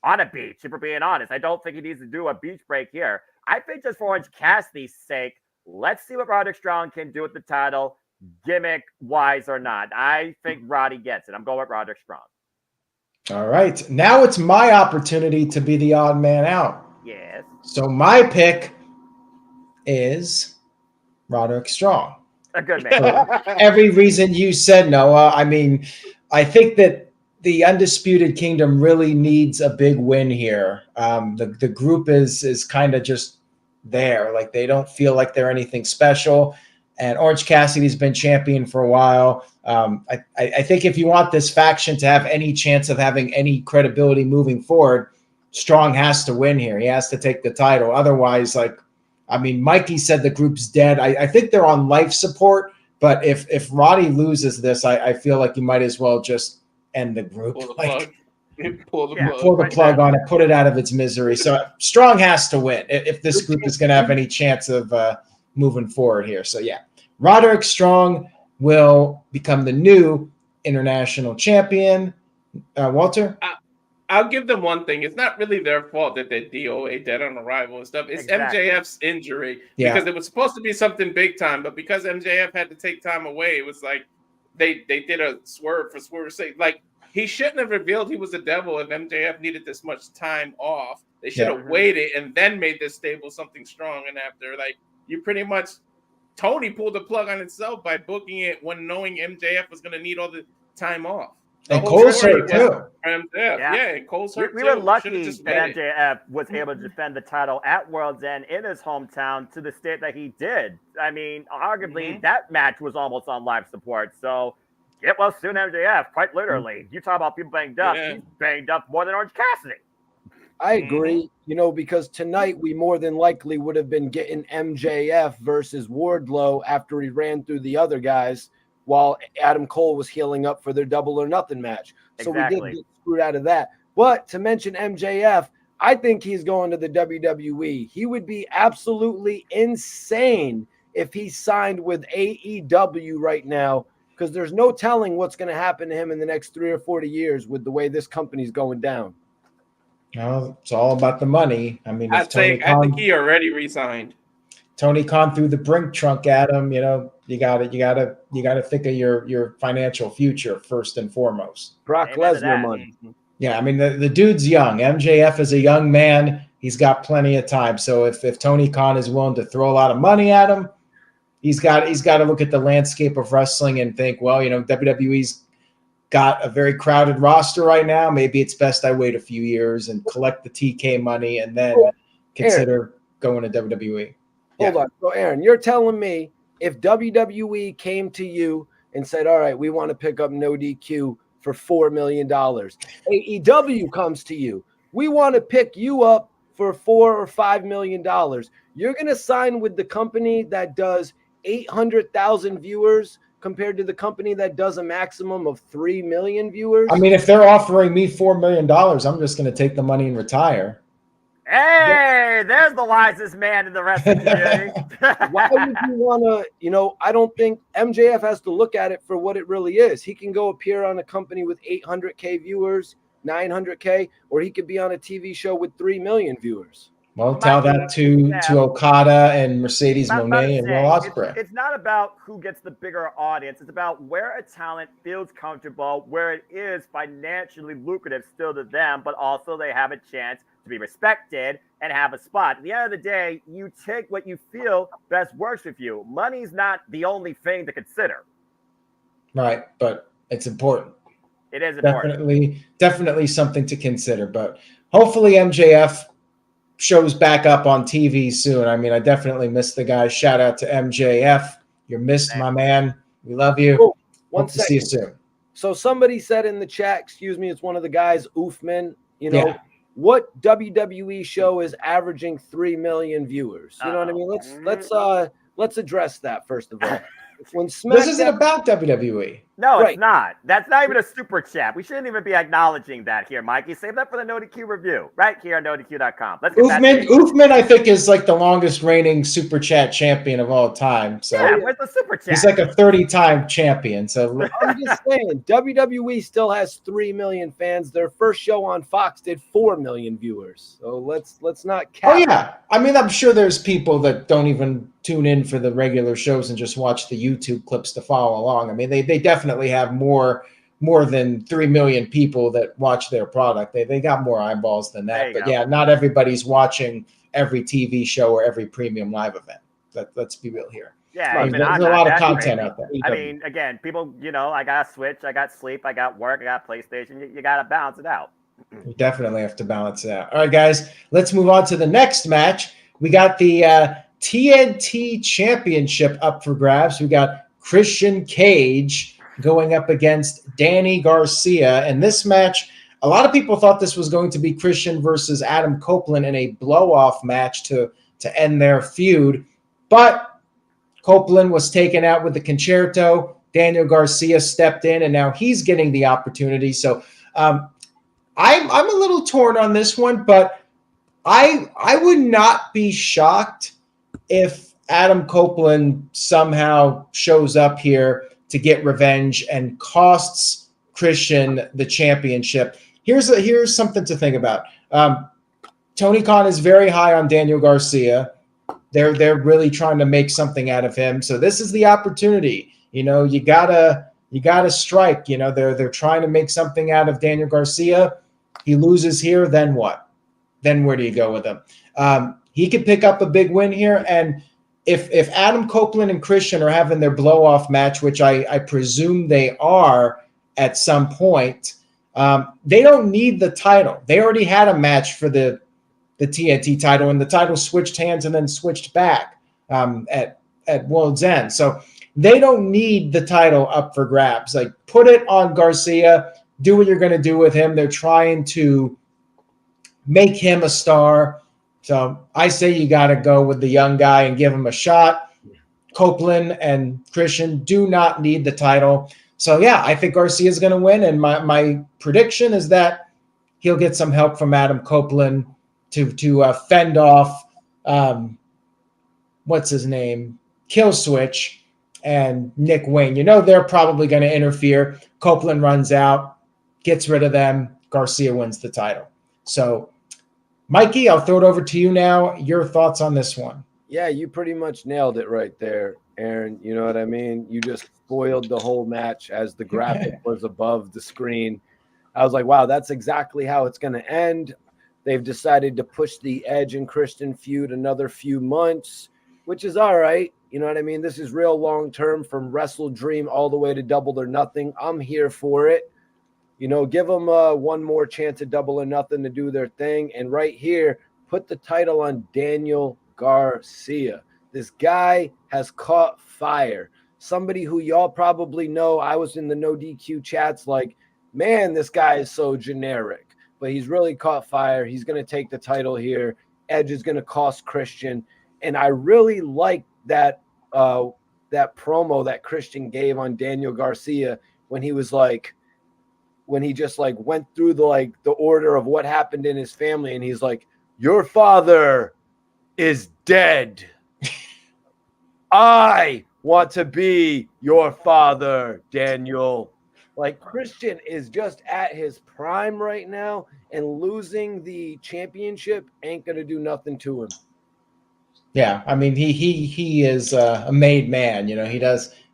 on a beach, if we're being honest. I don't think he needs to do a beach break here. I think just for Orange Cassidy's sake, let's see what Roderick Strong can do with the title, gimmick-wise or not. I think Roddy gets it. I'm going with Roderick Strong. All right. Now it's my opportunity to be the odd man out. Yes. So my pick is Roderick Strong. A good man. For every reason you said, Noah. I mean, I think that the Undisputed Kingdom really needs a big win here. The group is kind of just there. Like, they don't feel like they're anything special. And Orange Cassidy's been champion for a while. I think if you want this faction to have any chance of having any credibility moving forward, Strong has to win here. He has to take the title. Otherwise, Mikey said the group's dead. I think they're on life support. But if Roddy loses this, I feel like you might as well just end the group. Pull the plug on it, put it out of its misery. So Strong has to win if this group is going to have any chance of moving forward here. So yeah, Roderick Strong will become the new international champion. Walter? I'll give them one thing. It's not really their fault that they're DOA, dead on arrival and stuff. It's MJF's injury because it was supposed to be something big time, but because MJF had to take time away, it was like they did a swerve for swerve's sake. Like, he shouldn't have revealed he was the devil if MJF needed this much time off. They should have waited and then made this stable something strong. And after, like, you pretty much, Toni pulled the plug on itself by booking it when knowing MJF was going to need all the time off. And Cole's hurt too. And Cole's hurt we were lucky that MJF was able to defend the title at World's End in his hometown to the state that he did. I mean, arguably, that match was almost on live support. So, get well soon, MJF, quite literally. You talk about people banged up. He's banged up more than Orange Cassidy. I agree, because tonight we more than likely would have been getting MJF versus Wardlow after he ran through the other guys while Adam Cole was healing up for their Double or Nothing match. So we did get screwed out of that. But to mention MJF, I think he's going to the WWE. He would be absolutely insane if he signed with AEW right now, because there's no telling what's going to happen to him in the next 3 or 40 years with the way this company's going down. No, it's all about the money. I mean, I think he already resigned. Tony Khan threw the brink trunk at him. You got to think of your financial future first and foremost. Brock Lesnar money. Yeah, I mean the dude's young. MJF is a young man. He's got plenty of time. So if Tony Khan is willing to throw a lot of money at him, he's got to look at the landscape of wrestling and think, well, WWE's got a very crowded roster right now. Maybe it's best I wait a few years and collect the TK money and then consider going to WWE. Hold on. So, Aaron, you're telling me if WWE came to you and said, all right, we want to pick up NoDQ for $4 million. AEW comes to you. We want to pick you up for $4 or $5 million. You're going to sign with the company that does 800,000 viewers compared to the company that does a maximum of 3 million viewers? I mean, if they're offering me $4 million, I'm just going to take the money and retire. Hey, there's the wisest man in the wrestling community. Why would you want to, I don't think MJF has to look at it for what it really is. He can go appear on a company with 800K viewers, 900K, or he could be on a TV show with 3 million viewers. Well, tell that to Okada and Mercedes Moné and Will Ospreay. It's not about who gets the bigger audience. It's about where a talent feels comfortable, where it is financially lucrative still to them, but also they have a chance to be respected and have a spot. At the end of the day, you take what you feel best works with you. Money's not the only thing to consider. Right, but it's important. It is important. Definitely something to consider. But hopefully MJF shows back up on TV soon. I mean, I definitely miss the guy. Shout out to MJF. You're missed, my man. We love you. Oh, Hope to see you soon. So somebody said in the chat, excuse me, it's one of the guys, Oofman, what WWE show is averaging 3 million viewers? You know what I mean? Let's address that first of all. This isn't about WWE. No, it's not. That's not even a super chat. We shouldn't even be acknowledging that here, Mikey. Save that for the NoDQ review right here on NoDQ.com. Let's get Oofman, I think, is like the longest reigning super chat champion of all time. So yeah, where's the super chat? He's like a 30-time champion. So I'm just saying, WWE still has 3 million fans. Their first show on Fox did 4 million viewers. So let's not cap. Oh yeah, I mean, I'm sure there's people that don't even tune in for the regular shows and just watch the YouTube clips to follow along. I mean, they definitely have more than 3 million people that watch their product. They got more eyeballs than that. But yeah, not everybody's watching every TV show or every premium live event. Let's be real here. Yeah, there's a lot of content out there. I mean, again, people, I got Switch, I got sleep, I got work, I got PlayStation. You got to balance it out. You definitely have to balance it out. All right, guys, let's move on to the next match. We got the TNT Championship up for grabs. We got Christian Cage going up against Danny Garcia. And this match, a lot of people thought this was going to be Christian versus Adam Copeland in a blow-off match to end their feud. But Copeland was taken out with the concerto. Daniel Garcia stepped in, and now he's getting the opportunity. So I'm a little torn on this one, but I would not be shocked if Adam Copeland somehow shows up here to get revenge and costs Christian the championship. here's something to think about. Tony Khan is very high on Daniel Garcia. They're really trying to make something out of him. So this is the opportunity. You know, you gotta strike. You know, they're trying to make something out of Daniel Garcia. He loses here, then what? Then where do you go with him? He could pick up a big win here, and if Adam Copeland and Christian are having their blow-off match, which I presume they are at some point, they don't need the title. They already had a match for the TNT title, and the title switched hands and then switched back at World's End. So they don't need the title up for grabs. Like, put it on Garcia. Do what you're going to do with him. They're trying to make him a star. So I say you got to go with the young guy and give him a shot. Copeland and Christian do not need the title. So, yeah, I think Garcia is going to win. And my prediction is that he'll get some help from Adam Copeland to fend off, what's his name, Killswitch and Nick Wayne. You know they're probably going to interfere. Copeland runs out, gets rid of them. Garcia wins the title. So, Mikey, I'll throw it over to you now. Your thoughts on this one? Yeah, you pretty much nailed it right there, Aaron. You know what I mean? You just spoiled the whole match as the graphic was above the screen. I was like, wow, that's exactly how it's going to end. They've decided to push the Edge and Christian feud another few months, which is all right. You know what I mean? This is real long-term, from Wrestle Dream all the way to Double or Nothing. I'm here for it. You know, give them one more chance at Double or Nothing to do their thing. And right here, put the title on Daniel Garcia. This guy has caught fire. Somebody who y'all probably know. I was in the NoDQ chats like, man, this guy is so generic. But he's really caught fire. He's going to take the title here. Edge is going to cost Christian. And I really like that that promo that Christian gave on Daniel Garcia when he was like, when he just like went through the order of what happened in his family. And he's like, your father is dead. I want to be your father, Daniel. Like, Christian is just at his prime right now, and losing the championship ain't going to do nothing to him. Yeah, I mean, he is a made man. You know,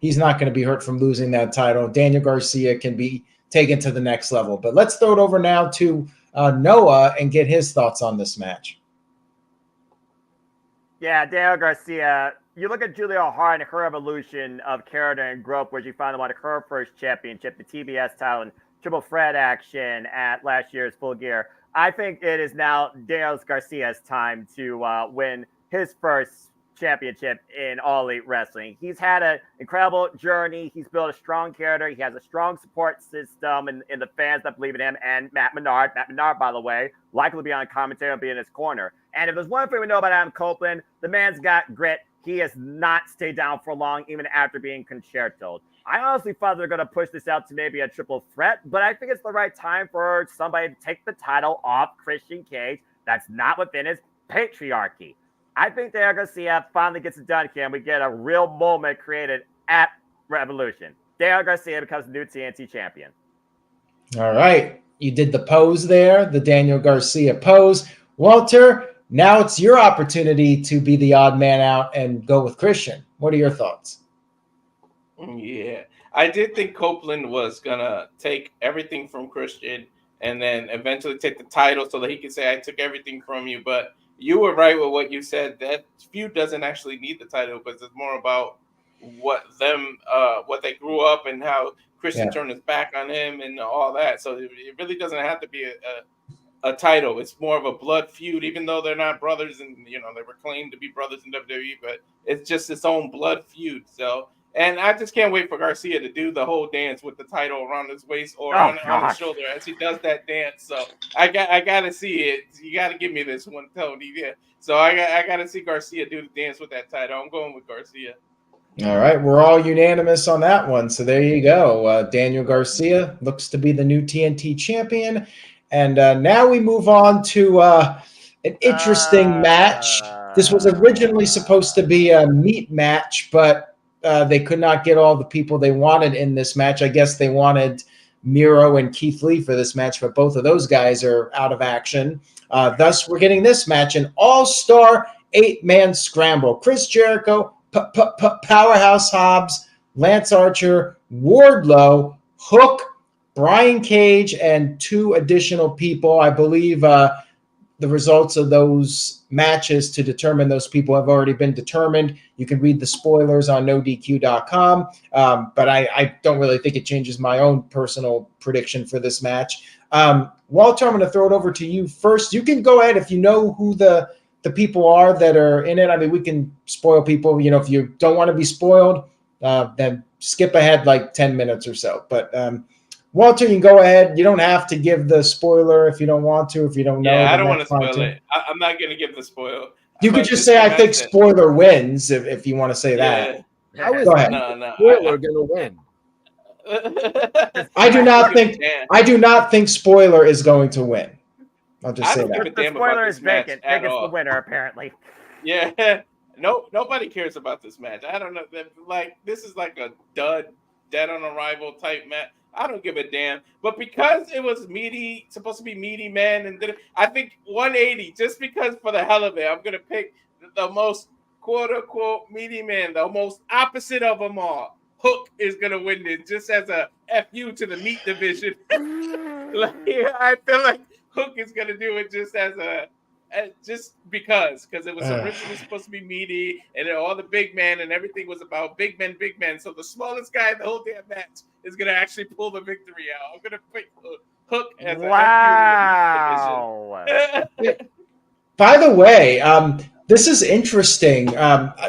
he's not going to be hurt from losing that title. Daniel Garcia can be taken to the next level. But let's throw it over now to Noah and get his thoughts on this match. Yeah, Daniel Garcia. You look at Julia Hart and her evolution of character and growth, where she finally won her first championship, the TBS title, and triple threat action at last year's Full Gear. I think it is now Daniel Garcia's time to win his first championship in All Elite Wrestling. He's had an incredible journey. He's built a strong character. He has a strong support system in the fans that believe in him, and Matt Menard, by the way, likely to be on commentary and be in his corner. And if there's one thing we know about Adam Copeland, the man's got grit. He has not stayed down for long, even after being concertoed. I honestly thought they're going to push this out to maybe a triple threat, but I think it's the right time for somebody to take the title off Christian Cage. That's not within his patriarchy. I think Daniel Garcia finally gets it done here, and we get a real moment created at Revolution. Daniel Garcia becomes the new TNT champion. All right. You did the pose there, the Daniel Garcia pose. Walter, now it's your opportunity to be the odd man out and go with Christian. What are your thoughts? Yeah, I did think Copeland was going to take everything from Christian and then eventually take the title so that he could say, I took everything from you. But you were right with what you said. That feud doesn't actually need the title because it's more about what they grew up and how Christian turned his back on him and all that. So it really doesn't have to be a title. It's more of a blood feud, even though they're not brothers and, you know, they were claimed to be brothers in WWE, but it's just its own blood feud. So, and I just can't wait for Garcia to do the whole dance with the title around his waist or on his shoulder as he does that dance. So I got to see it. You got to give me this one, Tony. Yeah. So I got to see Garcia do the dance with that title. I'm going with Garcia. All right, we're all unanimous on that one. So there you go. Daniel Garcia looks to be the new TNT champion. And now we move on to an interesting match. This was originally supposed to be a meat match, but they could not get all the people they wanted in this match. I guess they wanted Miro and Keith Lee for this match, but both of those guys are out of action. Thus, we're getting this match, an all-star 8-man scramble. Chris Jericho, Powerhouse Hobbs, Lance Archer, Wardlow, Hook, Brian Cage, and 2 additional people. I believe the results of those matches to determine those people have already been determined. You can read the spoilers on NoDQ.com, but I don't really think it changes my own personal prediction for this match. Walter, I'm going to throw it over to you first. You can go ahead if you know who the people are that are in it. I mean, we can spoil people. If you don't want to be spoiled, then skip ahead like 10 minutes or so. But Walter, you can go ahead. You don't have to give the spoiler if you don't want to, if you don't know. Yeah, I don't want to spoil it. I'm not going to give the spoil. You could just say, I think spoiler wins if you want to say that. How is go ahead. Spoiler going to win? I do not think spoiler is going to win. I'll just say that. The spoiler is vacant. Vegas the winner, apparently. Yeah. Nobody cares about this match. I don't know. Like, this is like a dud, dead on arrival type match. I don't give a damn. But because it was meaty, supposed to be meaty men, and I think 180, just because for the hell of it, I'm going to pick the most quote-unquote meaty man, the most opposite of them all. Hook is going to win this just as a FU to the meat division. I feel like Hook is going to do it just just because it was originally supposed to be meaty, and all the big men and everything was about big men. So the smallest guy in the whole damn match is going to actually pull the victory out. I'm going to pick Hook as a division. By the way, this is interesting.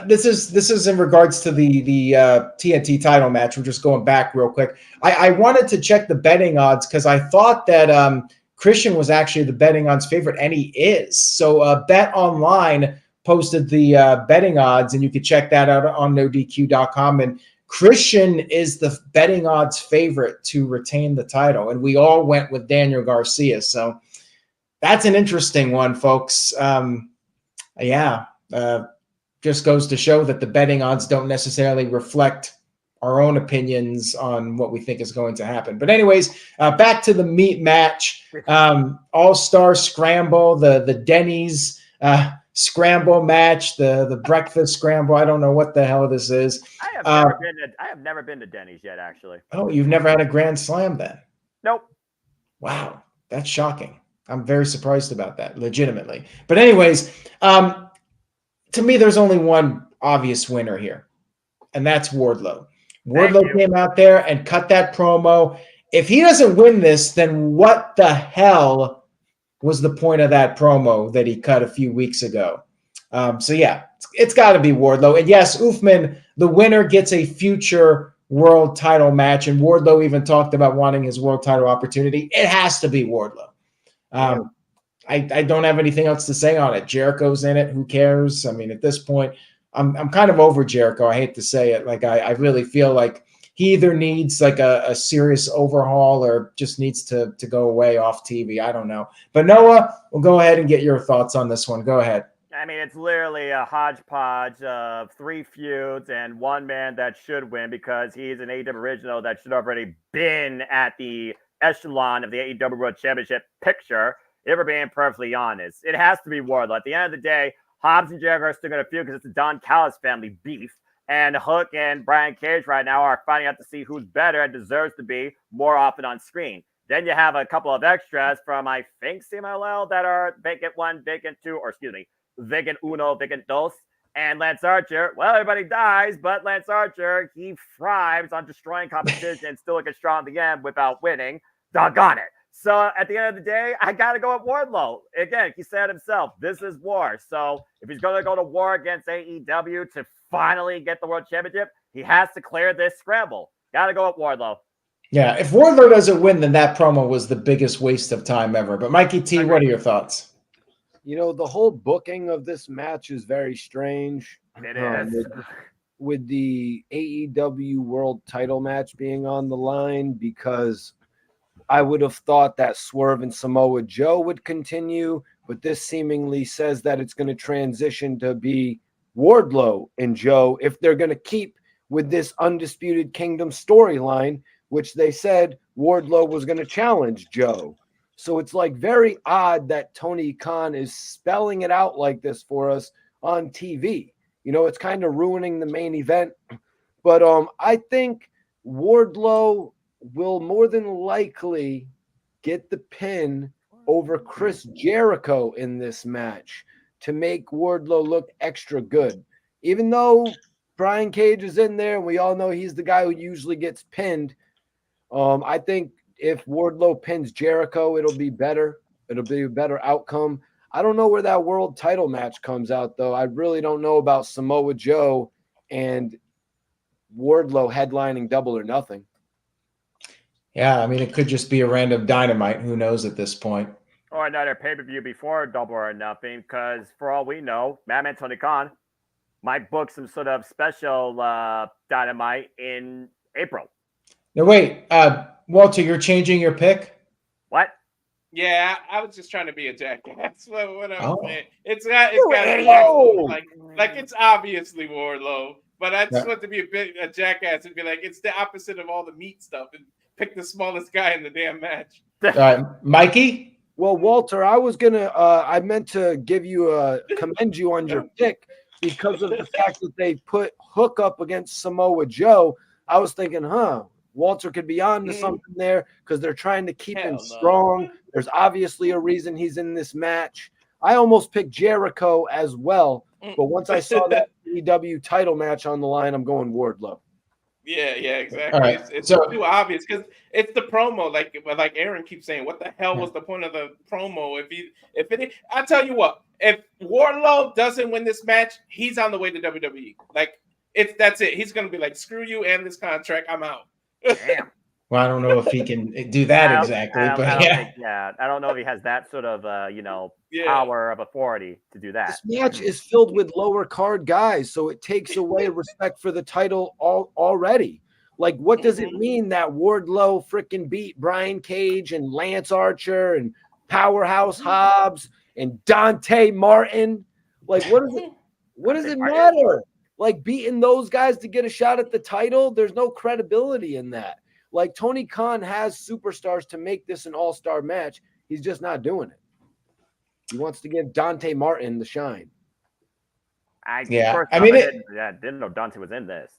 This is in regards to the TNT title match. We're just going back real quick. I wanted to check the betting odds because I thought that Christian was actually the betting odds favorite, and he is. So Bet Online posted the betting odds, and you can check that out on NoDQ.com. And Christian is the betting odds favorite to retain the title, and we all went with Daniel Garcia. So that's an interesting one, folks. Just goes to show that the betting odds don't necessarily reflect our own opinions on what we think is going to happen. But anyways, back to the meat match. All-Star Scramble, the Denny's Scramble match, the breakfast scramble. I don't know what the hell this is. I have never been to Denny's yet, actually. Oh, you've never had a Grand Slam then? Nope. Wow, that's shocking. I'm very surprised about that, legitimately. But anyways, to me, there's only one obvious winner here, and that's Wardlow. Wardlow came out there and cut that promo. If he doesn't win this, then what the hell was the point of that promo that he cut a few weeks ago? It's got to be Wardlow. And yes, Uthman, the winner, gets a future world title match, and Wardlow even talked about wanting his world title opportunity. It has to be Wardlow. I don't have anything else to say on it. Jericho's in it. Who cares? I mean, at this point, I'm kind of over Jericho. I hate to say it. Like, I really feel like he either needs like a serious overhaul or just needs to go away off TV. I don't know. But Noah, we'll go ahead and get your thoughts on this one. Go ahead. I mean, it's literally a hodgepodge of 3 feuds and one man that should win because he's an AEW original that should have already been at the echelon of the AEW World Championship picture. If we're being perfectly honest, it has to be Wardlow. At the end of the day, Hobbs and Jericho are still going to feud because it's a Don Callis family beef. And Hook and Brian Cage right now are finding out to see who's better and deserves to be more often on screen. Then you have a couple of extras from, I think, CMLL that are vacant 1, vacant 2, or excuse me, vacant 1, vacant 2. And Lance Archer, well, everybody dies, but Lance Archer, he thrives on destroying competition and still looking strong at the end without winning. Doggone it. So at the end of the day, I got to go with Wardlow. Again, he said himself, this is war. So if he's going to go to war against AEW to finally get the World Championship, he has to clear this scramble. Got to go with Wardlow. Yeah, if Wardlow doesn't win, then that promo was the biggest waste of time ever. But Mikey T, what are your thoughts? The whole booking of this match is very strange. It is. With the AEW World Title match being on the line, because I would have thought that Swerve and Samoa Joe would continue, but this seemingly says that it's going to transition to be Wardlow and Joe if they're going to keep with this Undisputed Kingdom storyline, which they said Wardlow was going to challenge Joe. So it's like very odd that Tony Khan is spelling it out like this for us on TV. You know, it's kind of ruining the main event. But I think Wardlow will more than likely get the pin over Chris Jericho in this match to make Wardlow look extra good. Even though Brian Cage is in there and we all know he's the guy who usually gets pinned, I think if Wardlow pins Jericho, it'll be better. It'll be a better outcome. I don't know where that world title match comes out, though. I really don't know about Samoa Joe and Wardlow headlining Double or Nothing. Yeah, I mean, it could just be a random Dynamite. Who knows at this point? Or another pay-per-view before Double or Nothing, because for all we know, Madman Tony Khan might book some sort of special Dynamite in April. Now, wait, Walter, you're changing your pick? What? Yeah, I was just trying to be a jackass. What I'm saying. It's got to be like it's obviously Wardlow, but I just want to be a jackass and be like, it's the opposite of all the meat stuff and pick the smallest guy in the damn match. Mikey? Well, Walter, I meant to commend you on your pick because of the fact that they put Hook up against Samoa Joe. I was thinking, Walter could be on to something there because they're trying to keep him strong. There's obviously a reason he's in this match. I almost picked Jericho as well, but once I saw that AEW title match on the line, I'm going Wardlow. Yeah, exactly. Right. It's too obvious because it's the promo. Like Aaron keeps saying, what the hell was the point of the promo? I tell you what, if Wardlow doesn't win this match, he's on the way to WWE. That's it. He's gonna be like, screw you and this contract, I'm out. Damn. Well, I don't know if he can do that exactly, but yeah. I don't know if he has that sort of power of authority to do that. This match is filled with lower card guys, so it takes away respect for the title already. Like, what does it mean that Wardlow freaking beat Brian Cage and Lance Archer and Powerhouse Hobbs and Dante Martin? Like, what does it matter? Like, beating those guys to get a shot at the title, there's no credibility in that. Like, Tony Khan has superstars to make this an all-star match. He's just not doing it. He wants to give Dante Martin the shine. I didn't know Dante was in this.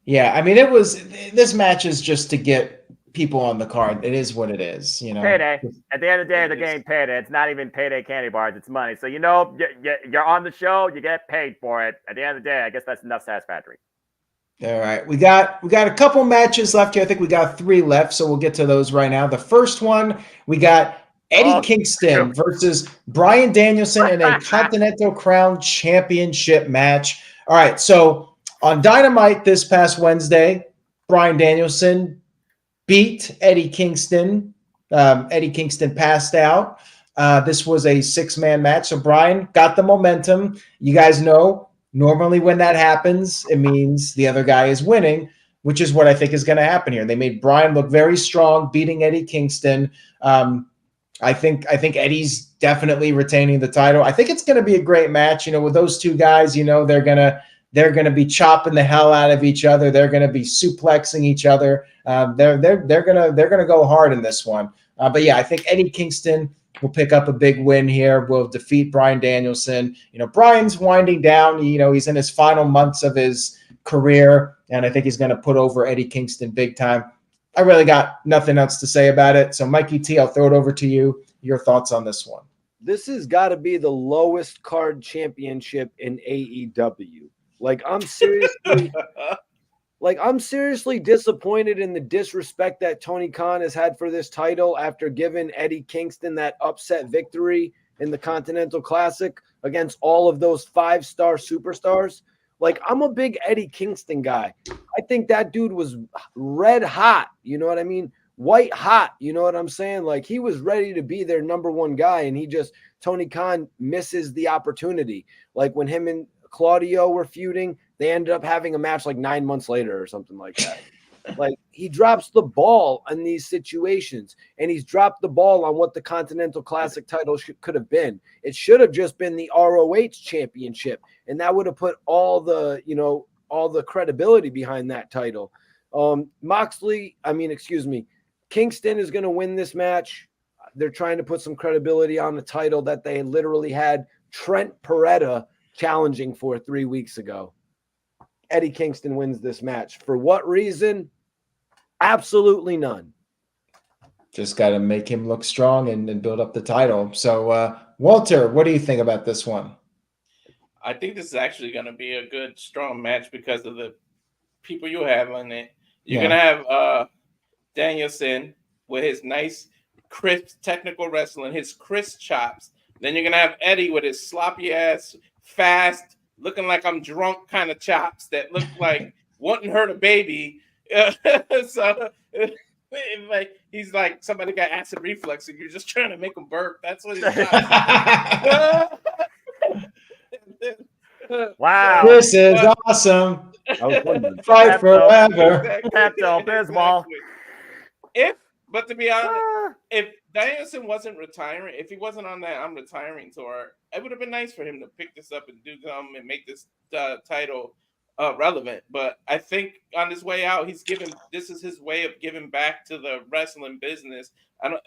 Yeah, I mean, this match is just to get people on the card. It is what it is, you know. Payday. At the end of the day, the game payday. It's not even payday candy bars. It's money. So, you're on the show. You get paid for it. At the end of the day, I guess that's enough satisfactory. All right. We got a couple matches left here. I think we got 3 left, so we'll get to those right now. The first one, we got Eddie Kingston versus Bryan Danielson in a Continental Crown Championship match. All right, so on Dynamite this past Wednesday, Bryan Danielson beat Eddie Kingston. Eddie Kingston passed out. This was a 6-man match, so Bryan got the momentum. You guys know, normally when that happens, it means the other guy is winning, which is what I think is going to happen here. They made Bryan look very strong, beating Eddie Kingston. I think Eddie's definitely retaining the title. I think it's going to be a great match. You know, with those two guys, you know, they're gonna be chopping the hell out of each other. They're gonna be suplexing each other. They're gonna go hard in this one. But yeah, I think Eddie Kingston will pick up a big win here. Will defeat Bryan Danielson. You know, Bryan's winding down. You know, he's in his final months of his career, and I think he's going to put over Eddie Kingston big time. I really got nothing else to say about it. So, Mikey T, I'll throw it over to you. Your thoughts on this one? This has got to be the lowest card championship in AEW. I'm seriously disappointed in the disrespect that Tony Khan has had for this title after giving Eddie Kingston that upset victory in the Continental Classic against all of those 5-star superstars. Like, I'm a big Eddie Kingston guy. I think that dude was red hot. You know what I mean? White hot. You know what I'm saying? Like, he was ready to be their number one guy, and Tony Khan misses the opportunity. Like, when him and Claudio were feuding, they ended up having a match like 9 months later or something like that. Like, he drops the ball in these situations, and he's dropped the ball on what the Continental Classic title could have been. It should have just been the ROH championship, and that would have put all the credibility behind that title. Kingston is going to win this match. They're trying to put some credibility on the title that they literally had Trent Beretta challenging for 3 weeks ago. Eddie Kingston wins this match. For what reason? Absolutely none. Just got to make him look strong and build up the title. So, Walter, what do you think about this one? I think this is actually going to be a good, strong match because of the people you have on it. You're going to have Danielson with his nice, crisp technical wrestling, his crisp chops. Then you're going to have Eddie with his sloppy ass, fast, looking like I'm drunk kind of chops that look like wanting hurt a baby. So like he's like somebody got acid reflux and you're just trying to make him burp. That's what he's got. Wow. This is awesome. Fight forever. Pepto-Bismol. But to be honest, if Danielson wasn't retiring, if he wasn't on that I'm retiring tour, it would have been nice for him to pick this up and do something and make this title relevant. But I think on his way out, this is his way of giving back to the wrestling business. I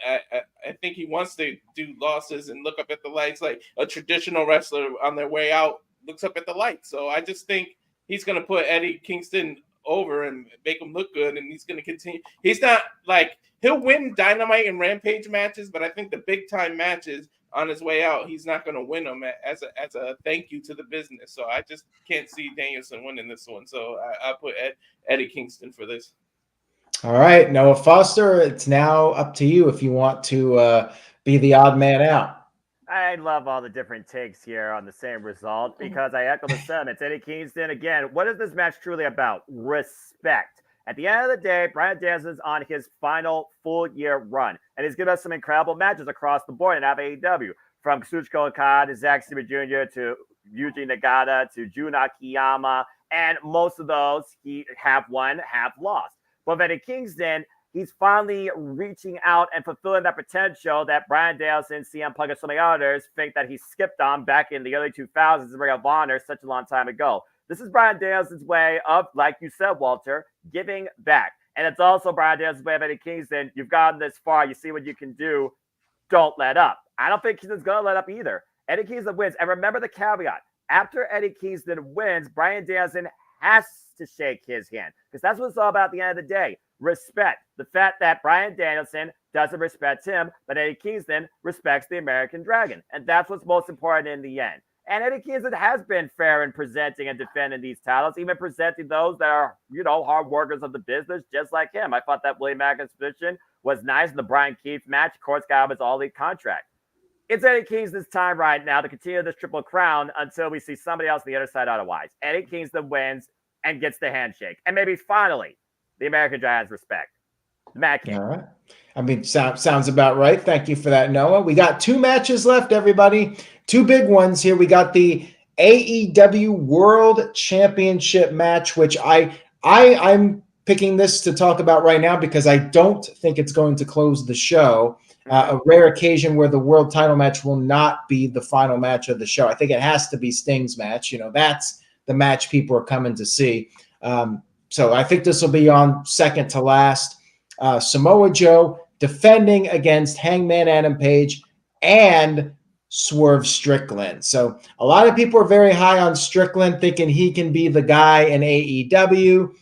think he wants to do losses and look up at the lights like a traditional wrestler on their way out looks up at the lights. So I just think he's going to put Eddie Kingston over and make him look good, and he's going to continue. He's not like he'll win Dynamite and Rampage matches, but I think the big time matches on his way out, he's not going to win them as a thank you to the business. So I just can't see Danielson winning this one. So I put Eddie Kingston for this. All right, Noah Foster, it's now up to you if you want to be the odd man out. I love all the different takes here on the same result because I echo the sentiments. Eddie Kingston, again, what is this match truly about? Respect. At the end of the day, Bryan Danielson's on his final full-year run, and he's given us some incredible matches across the board in AEW, from Kazuchika Okada to Zack Sabre Jr. to Yuji Nagata to Jun Akiyama, and most of those he have won, have lost. But with Eddie Kingston, he's finally reaching out and fulfilling that potential that Bryan Danielson, CM Punk, and so many others think that he skipped on back in the early 2000s in Ring of Honor such a long time ago. This is Bryan Danielson's way of, like you said, Walter, giving back. And it's also Bryan Danielson's way of Eddie Kingston. You've gotten this far. You see what you can do. Don't let up. I don't think Kingston's going to let up either. Eddie Kingston wins. And remember the caveat. After Eddie Kingston wins, Bryan Danielson has to shake his hand because that's what it's all about at the end of the day. Respect. The fact that Bryan Danielson doesn't respect him, but Eddie Kingston respects the American Dragon. And that's what's most important in the end. And Eddie Kingston has been fair in presenting and defending these titles, even presenting those that are, hard workers of the business, just like him. I thought that Willie Mack exhibition was nice in the Brian Keith match. Of course, got him his all-elite contract. It's Eddie Kingston's time right now to continue this Triple Crown until we see somebody else on the other side otherwise. Eddie Kingston wins and gets the handshake. And maybe finally, the American Giants respect. The Mad King. All right. I mean, sounds about right. Thank you for that, Noah. We got 2 matches left, everybody. 2 big ones here. We got the AEW World Championship match, which I'm picking this to talk about right now because I don't think it's going to close the show. A rare occasion where the world title match will not be the final match of the show. I think it has to be Sting's match. That's the match people are coming to see. So I think this will be on second to last. Samoa Joe defending against Hangman Adam Page and Swerve Strickland. So a lot of people are very high on Strickland, thinking he can be the guy in AEW.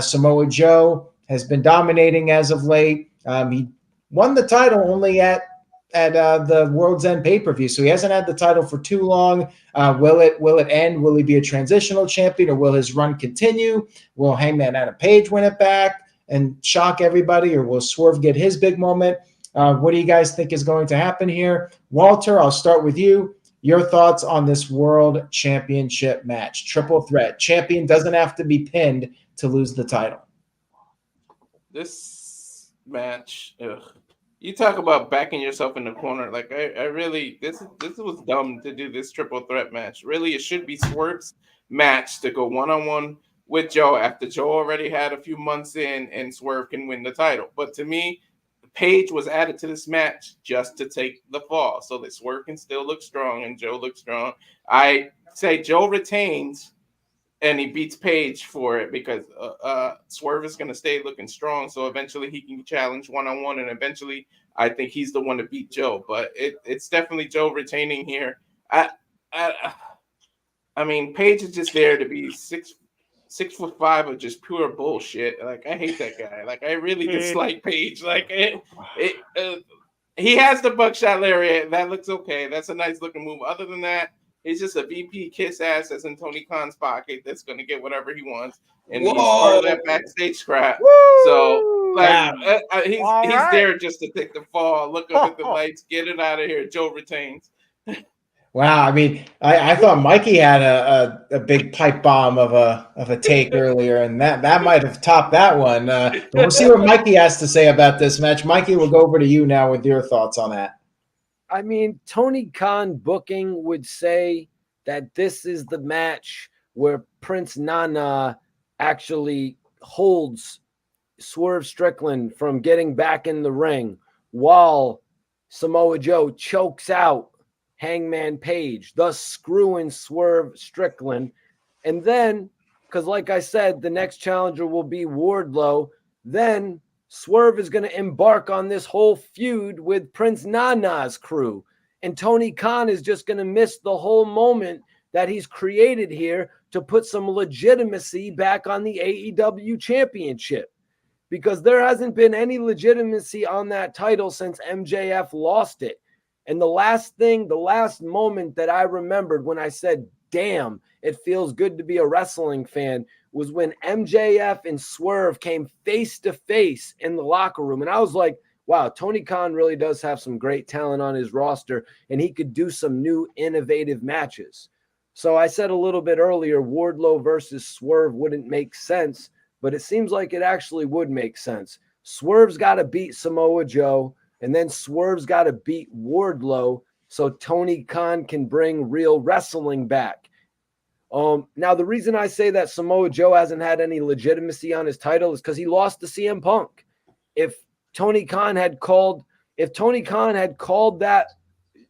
Samoa Joe has been dominating as of late. He won the title only at the World's End pay-per-view, so he hasn't had the title for too long. Will it end? Will he be a transitional champion, or will his run continue? Will Hangman Adam Page win it back and shock everybody, or will Swerve get his big moment? What do you guys think is going to happen here? Walter, I'll start with you. Your thoughts on this World Championship match. Triple threat. Champion doesn't have to be pinned to lose the title. This match, you talk about backing yourself in the corner. Like I really, this was dumb to do this triple threat match. Really, it should be Swerve's match to go one-on-one with Joe after Joe already had a few months in and Swerve can win the title. But to me, Page was added to this match just to take the fall so that Swerve can still look strong and Joe looks strong. I say Joe retains and he beats Page for it because Swerve is going to stay looking strong. So eventually he can challenge one-on-one, and eventually I think he's the one to beat Joe. But it's definitely Joe retaining here. I mean, Page is just there to be 6'5" of just pure bullshit. Like, I hate that guy. Like, I really dislike Page. Like, he has the buckshot lariat. That looks okay. That's a nice looking move. Other than that, he's just a VP kiss ass that's in Tony Khan's pocket that's going to get whatever he wants. And he's part of that backstage scrap. Woo! So, like, he's there just to take the fall, look up at the lights, get it out of here. Joe retains. Wow, I mean, I thought Mikey had a big pipe bomb of a take earlier, and that might have topped that one. But we'll see what Mikey has to say about this match. Mikey, we'll go over to you now with your thoughts on that. I mean, Tony Khan booking would say that this is the match where Prince Nana actually holds Swerve Strickland from getting back in the ring while Samoa Joe chokes out Hangman Page, thus screwing Swerve Strickland. And then, because like I said, the next challenger will be Wardlow, then Swerve is going to embark on this whole feud with Prince Nana's crew. And Tony Khan is just going to miss the whole moment that he's created here to put some legitimacy back on the AEW championship. Because there hasn't been any legitimacy on that title since MJF lost it. And the last moment that I remembered when I said, damn, it feels good to be a wrestling fan, was when MJF and Swerve came face to face in the locker room. And I was like, wow, Tony Khan really does have some great talent on his roster, and he could do some new innovative matches. So I said a little bit earlier, Wardlow versus Swerve wouldn't make sense, but it seems like it actually would make sense. Swerve's got to beat Samoa Joe, and then Swerve's got to beat Wardlow so Tony Khan can bring real wrestling back. Now, the reason I say that Samoa Joe hasn't had any legitimacy on his title is because he lost to CM Punk. If Tony Khan had called that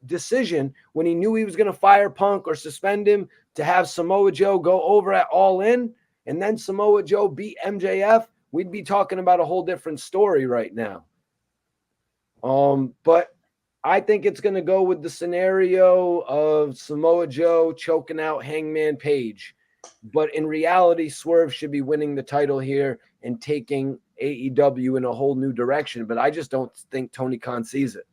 decision when he knew he was going to fire Punk or suspend him to have Samoa Joe go over at All In and then Samoa Joe beat MJF, we'd be talking about a whole different story right now. But I think it's going to go with the scenario of Samoa Joe choking out Hangman Page. But in reality, Swerve should be winning the title here and taking AEW in a whole new direction. But I just don't think Tony Khan sees it.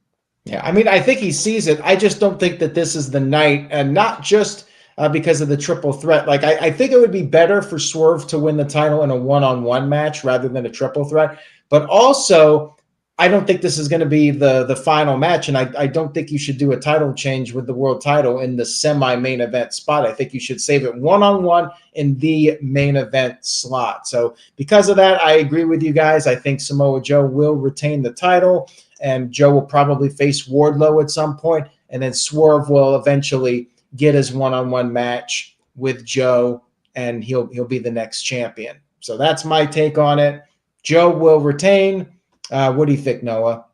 Yeah, I mean, I think he sees it. I just don't think that this is the night, and not just because of the triple threat. Like, I think it would be better for Swerve to win the title in a one-on-one match rather than a triple threat. But also, I don't think this is going to be the final match, and I don't think you should do a title change with the world title in the semi-main event spot. I think you should save it one-on-one in the main event slot. So because of that, I agree with you guys. I think Samoa Joe will retain the title, and Joe will probably face Wardlow at some point, and then Swerve will eventually get his one-on-one match with Joe, and he'll be the next champion. So that's my take on it. Joe will retain. What do you think, Noah?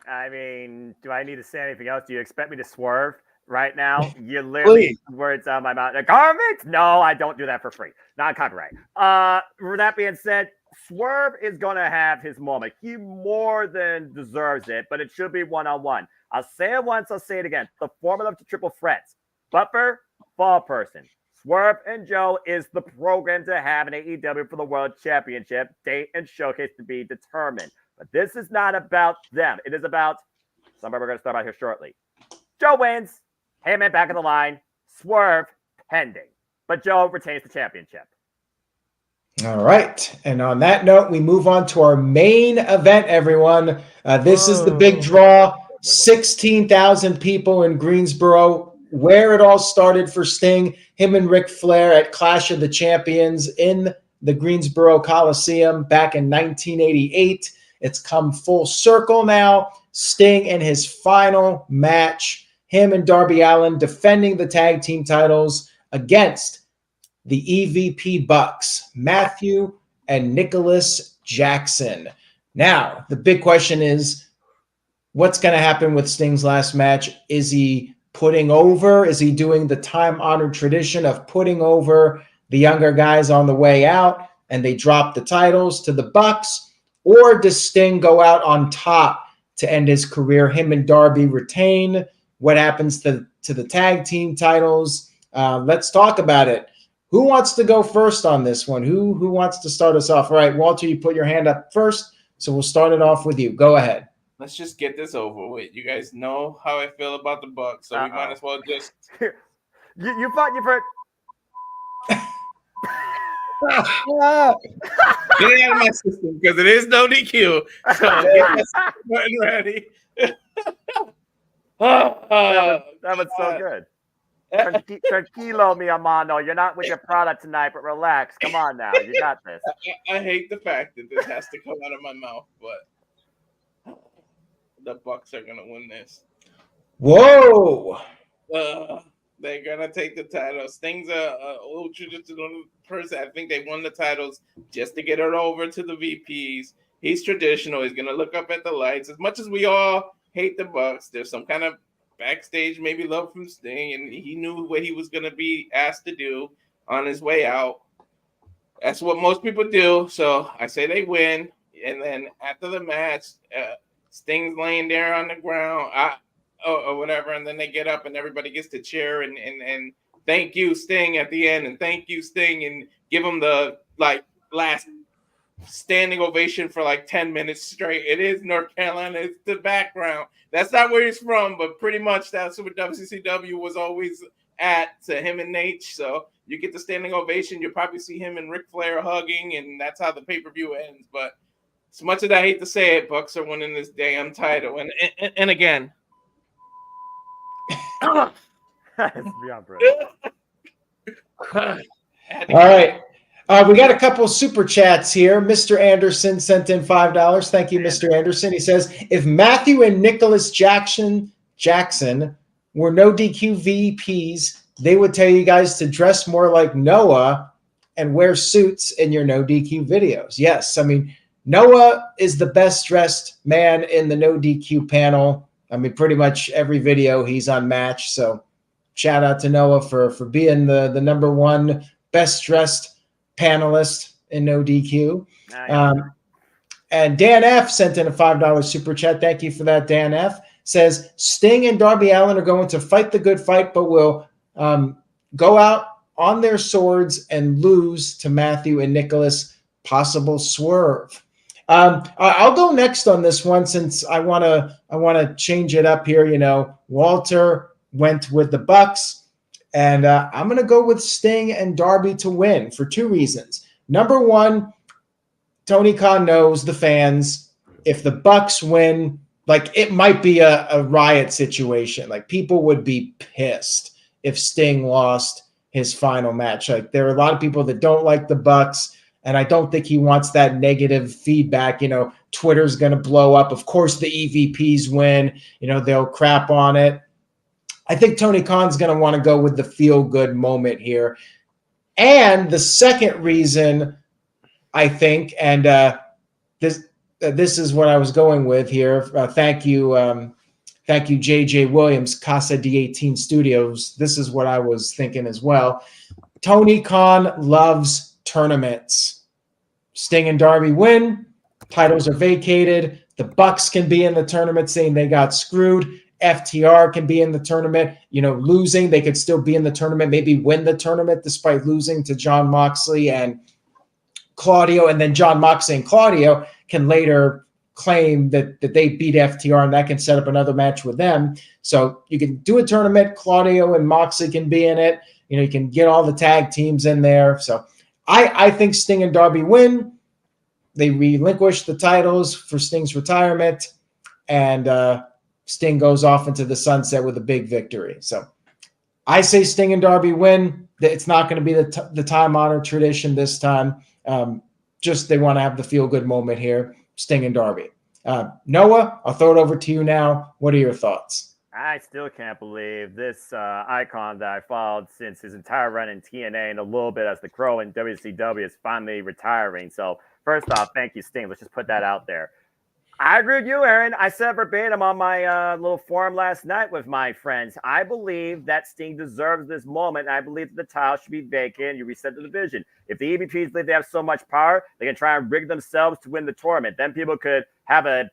I mean, do I need to say anything else? Do you expect me to swerve right now? You literally words out of my mouth. Garments? No, I don't do that for free. Not copyright. With that being said, Swerve is going to have his moment. He more than deserves it, but it should be one-on-one. I'll say it once, I'll say it again. The formula of the triple threats. Butler, Fall Person. Swerve and Joe is the program to have an AEW for the World Championship. Date and showcase to be determined. But this is not about them. It is about somebody we're going to start out here shortly. Joe wins. Hangman back in the line. Swerve pending. But Joe retains the championship. All right. And on that note, we move on to our main event, everyone. This is the big draw. 16,000 people in Greensboro, where it all started for Sting. Him and Ric Flair at Clash of the Champions in the Greensboro Coliseum back in 1988. It's come full circle now. Sting in his final match. Him and Darby Allin defending the tag team titles against the EVP Bucks, Matthew and Nicholas Jackson. Now, the big question is, what's going to happen with Sting's last match? Is he putting over? Is he doing the time-honored tradition of putting over the younger guys on the way out and they drop the titles to the Bucks? Or does Sting go out on top to end his career? Him and Darby retain. What happens to the tag team titles? Let's talk about it. Who wants to go first on this one? Who wants to start us off? All right, Walter, you put your hand up first, so we'll start it off with you. Go ahead. Let's just get this over with. You guys know how I feel about the Bucks, so we might as well just. You've heard. Get it out of my system because it is no DQ. So get that button ready. That was so good. Tranquilo, mi amano. You're not with your product tonight, but relax. Come on now. You got this. I hate the fact that this has to come out of my mouth, but the Bucks are going to win this. Whoa. They're going to take the title. Sting's a old traditional person. I think they won the titles just to get it over to the VPs. He's traditional. He's going to look up at the lights. As much as we all hate the Bucks, there's some kind of backstage maybe love from Sting, and he knew what he was going to be asked to do on his way out. That's what most people do. So I say they win. And then after the match, Sting's laying there on the ground or whatever, and then they get up and everybody gets to cheer and thank you, Sting, at the end, and thank you, Sting, and give him the last standing ovation for 10 minutes straight. It is North Carolina. It's the background. That's not where he's from, but pretty much that's what WCCW was always at, to him and Nate. So you get the standing ovation. You'll probably see him and Ric Flair hugging, and that's how the pay-per-view ends. But as much as I hate to say it, Bucks are winning this damn title. And again. It's beyond brilliant. All right. We got a couple super chats here. Mr. Anderson sent in $5. Thank you, Mr. Anderson. He says, if Matthew and Nicholas Jackson were no DQ VPs, they would tell you guys to dress more like Noah and wear suits in your no DQ videos. Yes, I mean, Noah is the best dressed man in the no DQ panel. I mean, pretty much every video he's on Match. So shout out to Noah for being the number one best dressed panelist in no DQ. And Dan F sent in a $5 super chat. Thank you for that, Dan F. Says Sting and Darby Allin are going to fight the good fight, but will go out on their swords and lose to Matthew and Nicholas. Possible swerve. I'll go next on this one since I want to change it up here. You know, Walter went with the Bucks. And I'm going to go with Sting and Darby to win for two reasons. Number one, Tony Khan knows the fans. If the Bucks win, it might be a riot situation. People would be pissed if Sting lost his final match. There are a lot of people that don't like the Bucks, and I don't think he wants that negative feedback. You know, Twitter's going to blow up. Of course, the EVPs win. You know, they'll crap on it. I think Tony Khan's going to want to go with the feel-good moment here. And the second reason, I think, and this is what I was going with here. Thank you, JJ Williams, Casa D18 Studios. This is what I was thinking as well. Tony Khan loves tournaments. Sting and Darby win. Titles are vacated. The Bucks can be in the tournament saying they got screwed. FTR can be in the tournament, losing. They could still be in the tournament, maybe win the tournament despite losing to Jon Moxley and Claudio. And then Jon Moxley and Claudio can later claim that they beat FTR, and that can set up another match with them. So you can do a tournament. Claudio and Moxley can be in it. You can get all the tag teams in there. So I think Sting and Darby win. They relinquish the titles for Sting's retirement, and Sting goes off into the sunset with a big victory. So I say Sting and Darby win. It's not going to be the time-honored tradition this time. Just they want to have the feel-good moment here, Sting and Darby. Noah, I'll throw it over to you now. What are your thoughts? I still can't believe this icon that I followed since his entire run in TNA and a little bit as the Crow in WCW is finally retiring. So first off, thank you, Sting. Let's just put that out there. I agree with you, Aaron. I said verbatim on my little forum last night with my friends. I believe that Sting deserves this moment, and I believe that the title should be vacant. You reset the division. If the EVPs believe they have so much power, they can try and rig themselves to win the tournament. Then people could have a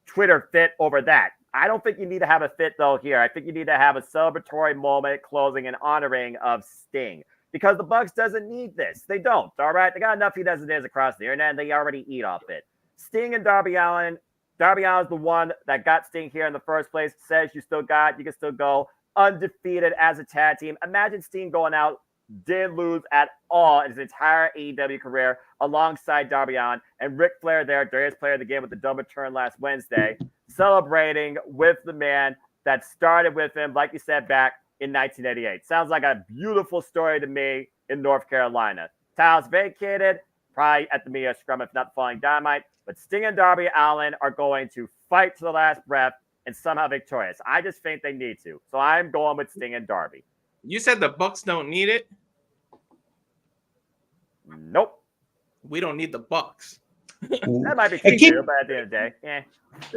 Twitter fit over that. I don't think you need to have a fit, though, here. I think you need to have a celebratory moment, closing and honoring of Sting. Because the Bucks doesn't need this. They don't, all right? They got enough heat as it is across the internet, and they already eat off it. Sting and Darby Allin. Darby Allin's the one that got Sting here in the first place. Says you still got it. You can still go undefeated as a tag team. Imagine Sting going out, didn't lose at all in his entire AEW career alongside Darby Allin and Ric Flair there, greatest player of the game with the double turn last Wednesday, celebrating with the man that started with him, like you said, back in 1988. Sounds like a beautiful story to me in North Carolina. Titles vacated, probably at the media scrum, if not falling dynamite. But Sting and Darby Allin are going to fight to the last breath and somehow victorious. I just think they need to. So I'm going with Sting and Darby. You said the Bucks don't need it? Nope. We don't need the Bucks. That might be true, but at the end of the day, yeah.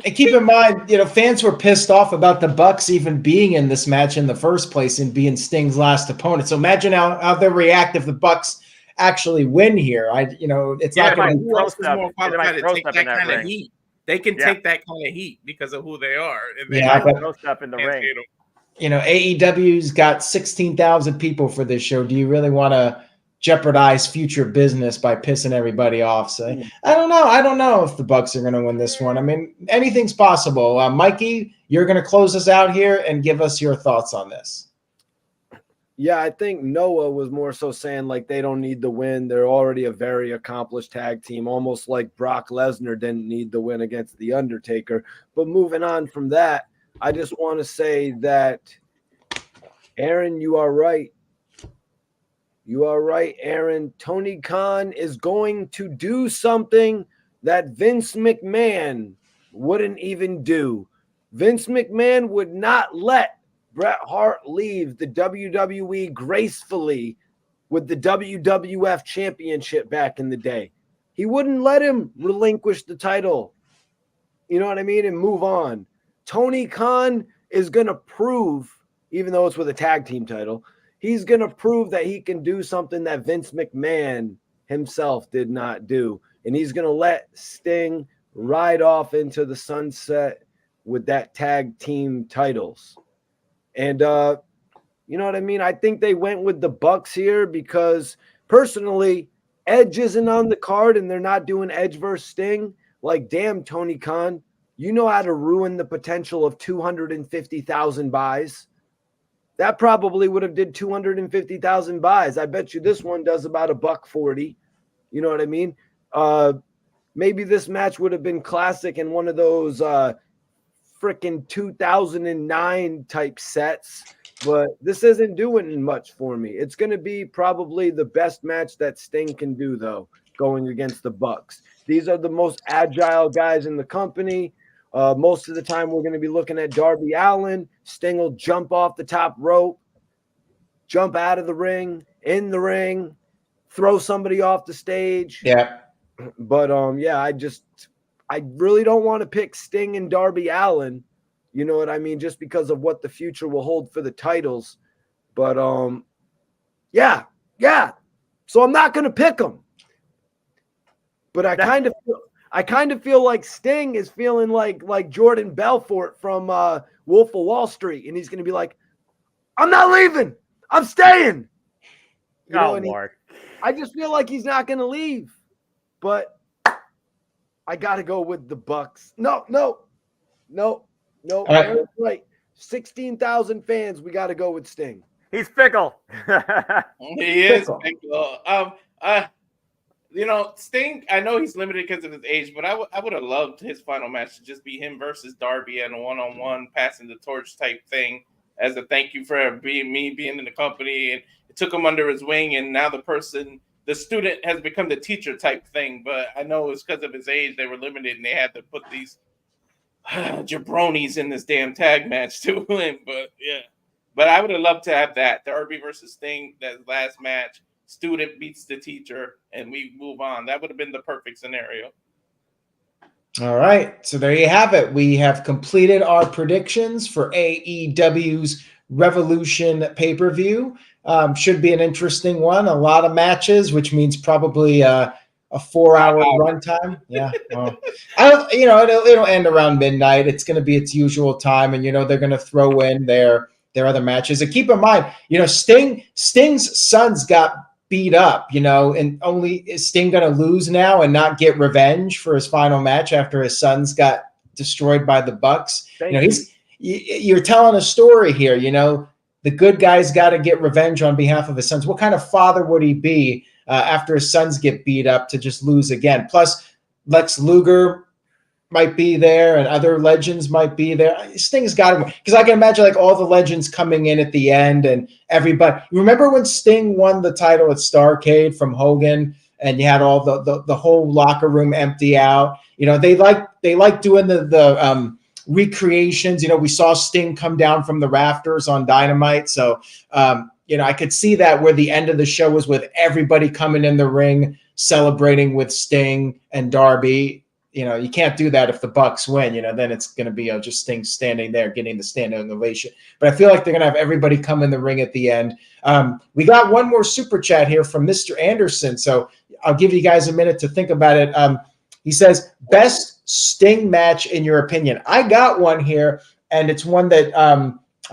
And keep in mind, fans were pissed off about the Bucks even being in this match in the first place and being Sting's last opponent. So imagine how they react if the Bucks actually win here. It's not going to. Who else is more qualified to take that kind of heat? They can take that kind of heat because of who they are. But throw stuff in the ring. AEW's got 16,000 people for this show. Do you really want to jeopardize future business by pissing everybody off? So I don't know. I don't know if the Bucks are going to win this one. I mean, anything's possible. Mikey, you're going to close us out here and give us your thoughts on this. Yeah, I think Noah was more so saying like they don't need the win. They're already a very accomplished tag team, almost like Brock Lesnar didn't need the win against The Undertaker. But moving on from that, I just want to say that, Aaron, you are right. You are right, Aaron. Tony Khan is going to do something that Vince McMahon wouldn't even do. Vince McMahon would not let Bret Hart leave the WWE gracefully with the WWF Championship back in the day. He wouldn't let him relinquish the title, you know what I mean, and move on. Tony Khan is going to prove, even though it's with a tag team title, he's going to prove that he can do something that Vince McMahon himself did not do. And he's going to let Sting ride off into the sunset with that tag team titles. And, you know what I mean? I think they went with the Bucks here because, personally, Edge isn't on the card and they're not doing Edge versus Sting. Like, damn, Tony Khan, you know how to ruin the potential of 250,000 buys. That probably would have did 250,000 buys. I bet you this one does about $140. You know what I mean? Maybe this match would have been classic in one of those freaking 2009 type sets, but this isn't doing much for me. It's going to be probably the best match that Sting can do, though, going against the Bucks. These are the most agile guys in the company. Most of the time, we're going to be looking at Darby Allin. Sting will jump off the top rope, jump out of the ring, in the ring, throw somebody off the stage. Yeah. But, I really don't want to pick Sting and Darby Allin, you know what I mean, just because of what the future will hold for the titles. But, yeah. So I'm not going to pick them. But I kind of feel like Sting is feeling like Jordan Belfort from Wolf of Wall Street, and he's going to be like, I'm not leaving. I'm staying. I just feel like he's not going to leave. But I got to go with the Bucks. No. Right. 16,000 fans. We got to go with Sting. He's fickle. He is fickle. Sting, I know he's limited because of his age, but I would have loved his final match to just be him versus Darby and a one-on-one passing the torch type thing as a thank you for being in the company. And it took him under his wing, and now the student has become the teacher type thing. But I know it's because of his age, they were limited and they had to put these jabronis in this damn tag match to win. But yeah, but I would have loved to have that Darby versus Sting, that last match. Student beats the teacher and we move on. That would have been the perfect scenario. All right. So there you have it. We have completed our predictions for AEW's Revolution pay-per-view. Should be an interesting one. A lot of matches, which means probably a 4-hour runtime. Yeah. Well, it'll end around midnight. It's going to be its usual time, and they're going to throw in their other matches. And keep in mind, Sting's sons got beat up, and only is Sting going to lose now and not get revenge for his final match after his sons got destroyed by the Bucks? You're telling a story here. The good guy's got to get revenge on behalf of his sons. What kind of father would he be after his sons get beat up to just lose again? Plus, Lex Luger might be there and other legends might be there. Sting's got to, because I can imagine like all the legends coming in at the end and everybody. Remember when Sting won the title at Starrcade from Hogan and you had all the whole locker room empty out? They like doing the recreations. We saw Sting come down from the rafters on Dynamite. So, I could see that where the end of the show was with everybody coming in the ring, celebrating with Sting and Darby. You can't do that if the Bucks win, then it's going to be just Sting standing there getting the standing ovation. But I feel like they're going to have everybody come in the ring at the end. We got one more super chat here from Mr. Anderson. So I'll give you guys a minute to think about it. He says, best Sting match in your opinion. I got one here, and it's one that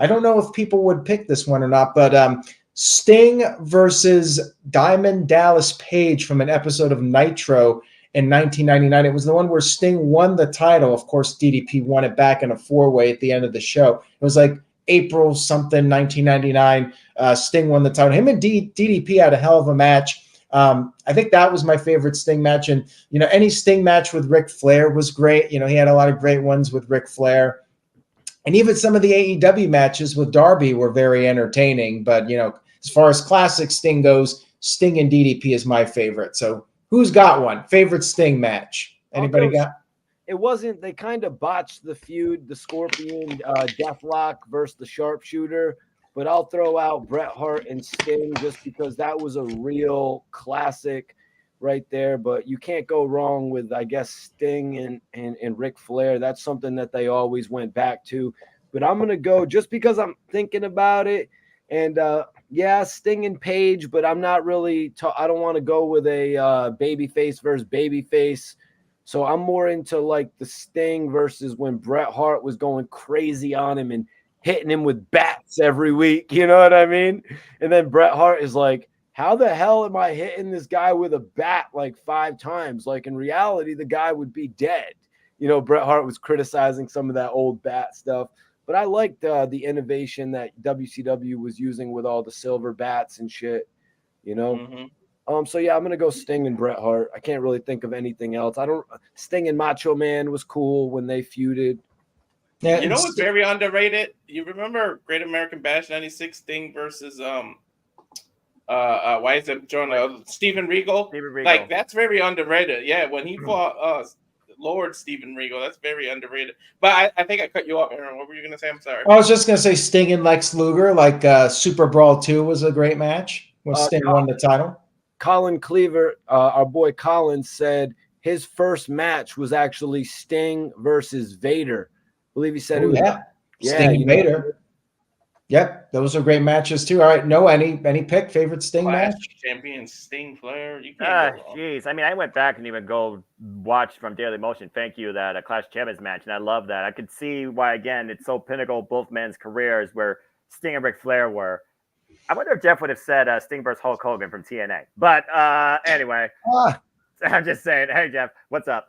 I don't know if people would pick this one or not, but Sting versus Diamond Dallas Page from an episode of Nitro in 1999. It was the one where Sting won the title. Of course, DDP won it back in a 4-way at the end of the show. It was like April something, 1999. Sting won the title. Him and DDP had a hell of a match. I think that was my favorite Sting match. And, any Sting match with Ric Flair was great. He had a lot of great ones with Ric Flair. And even some of the AEW matches with Darby were very entertaining. But, as far as classic Sting goes, Sting and DDP is my favorite. So who's got one? Favorite Sting match? Anybody got? It wasn't, they kind of botched the feud, the Scorpion, Deathlock versus the Sharpshooter. But I'll throw out Bret Hart and Sting just because that was a real classic right there. But you can't go wrong with, I guess, Sting and Ric Flair. That's something that they always went back to. But I'm going to go just because I'm thinking about it. And, Sting and Page, but I'm not really I don't want to go with a babyface versus babyface. So I'm more into like the Sting versus when Bret Hart was going crazy on him and hitting him with bats every week. You know what I mean? And then Bret Hart is like, how the hell am I hitting this guy with a bat like 5 times? Like in reality, the guy would be dead. Bret Hart was criticizing some of that old bat stuff. But I liked the innovation that WCW was using with all the silver bats and shit, Mm-hmm. So yeah, I'm gonna go Sting and Bret Hart. I can't really think of anything else. Sting and Macho Man was cool when they feuded. Yeah, what's very underrated? You remember Great American Bash '96 Sting versus why is it John Steven Regal? Like that's very underrated. Yeah, when he fought Lord Steven Regal, that's very underrated. But I think I cut you off, Aaron. What were you gonna say? I'm sorry. I was just gonna say Sting and Lex Luger, like Super Brawl 2 was a great match when Sting won the title. Colin Cleaver, our boy Colin, said his first match was actually Sting versus Vader. I believe he said it was Sting and Vader. Yep, those are great matches too. All right, any pick favorite Sting match? Champion Sting Flair. You can't go wrong. Jeez, I mean, I went back and even go watch from Daily Motion. Thank you, that Clash Champions match, and I love that. I could see why again it's so pinnacle both men's careers where Sting and Ric Flair were. I wonder if Jeff would have said Sting versus Hulk Hogan from TNA. But anyway, I'm just saying. Hey Jeff, what's up?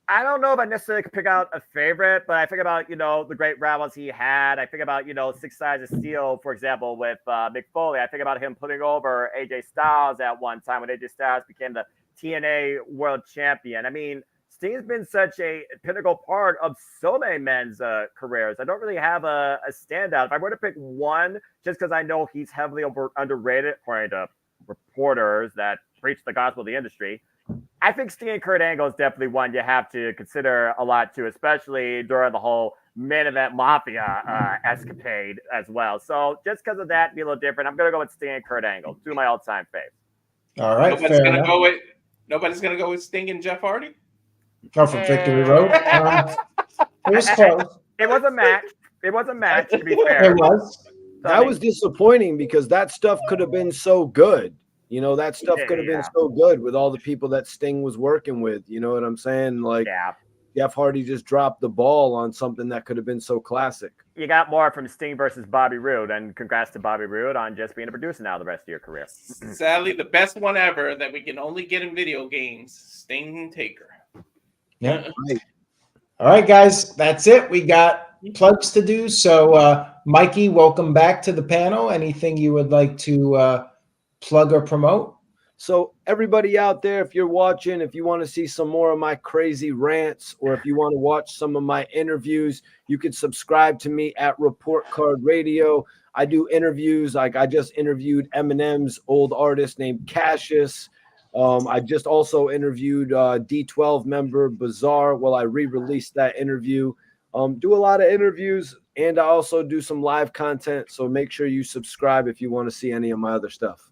I don't know if I necessarily could pick out a favorite, but I think about, the great rivals he had. I think about, 6 Sides of Steel, for example, with Mick Foley. I think about him putting over AJ Styles at one time when AJ Styles became the TNA World Champion. I mean, Sting's been such a pinnacle part of so many men's careers. I don't really have a standout. If I were to pick one, just because I know he's heavily underrated, according to reporters that preach the gospel of the industry, I think Sting and Kurt Angle is definitely one you have to consider a lot too, especially during the whole main event mafia escapade as well. So just because of that, be a little different. I'm going to go with Sting and Kurt Angle, 2 of my all-time faves. All right, nobody's going to go with Sting and Jeff Hardy? Oh, from Victory Road. It was close. It was a match. It was a match, to be fair. It was. That was disappointing because that stuff could have been so good. You know, that stuff could have been so good with all the people that Sting was working with. You know what I'm saying? Like, Jeff Hardy just dropped the ball on something that could have been so classic. You got more from Sting versus Bobby Roode, and congrats to Bobby Roode on just being a producer now the rest of your career. Sadly, the best one ever that we can only get in video games, Sting Taker. Yeah. All right, guys, that's it. We got plugs to do. So, Mikey, welcome back to the panel. Anything you would like to plug or promote? So everybody out there, if you're watching, if you want to see some more of my crazy rants, or if you want to watch some of my interviews, you can subscribe to me at Report Card Radio. I do interviews. Like I just interviewed Eminem's old artist named Cassius. I just also interviewed D12 member Bizarre. Well, I re-released that interview. Do a lot of interviews, and I also do some live content. So make sure you subscribe if you want to see any of my other stuff.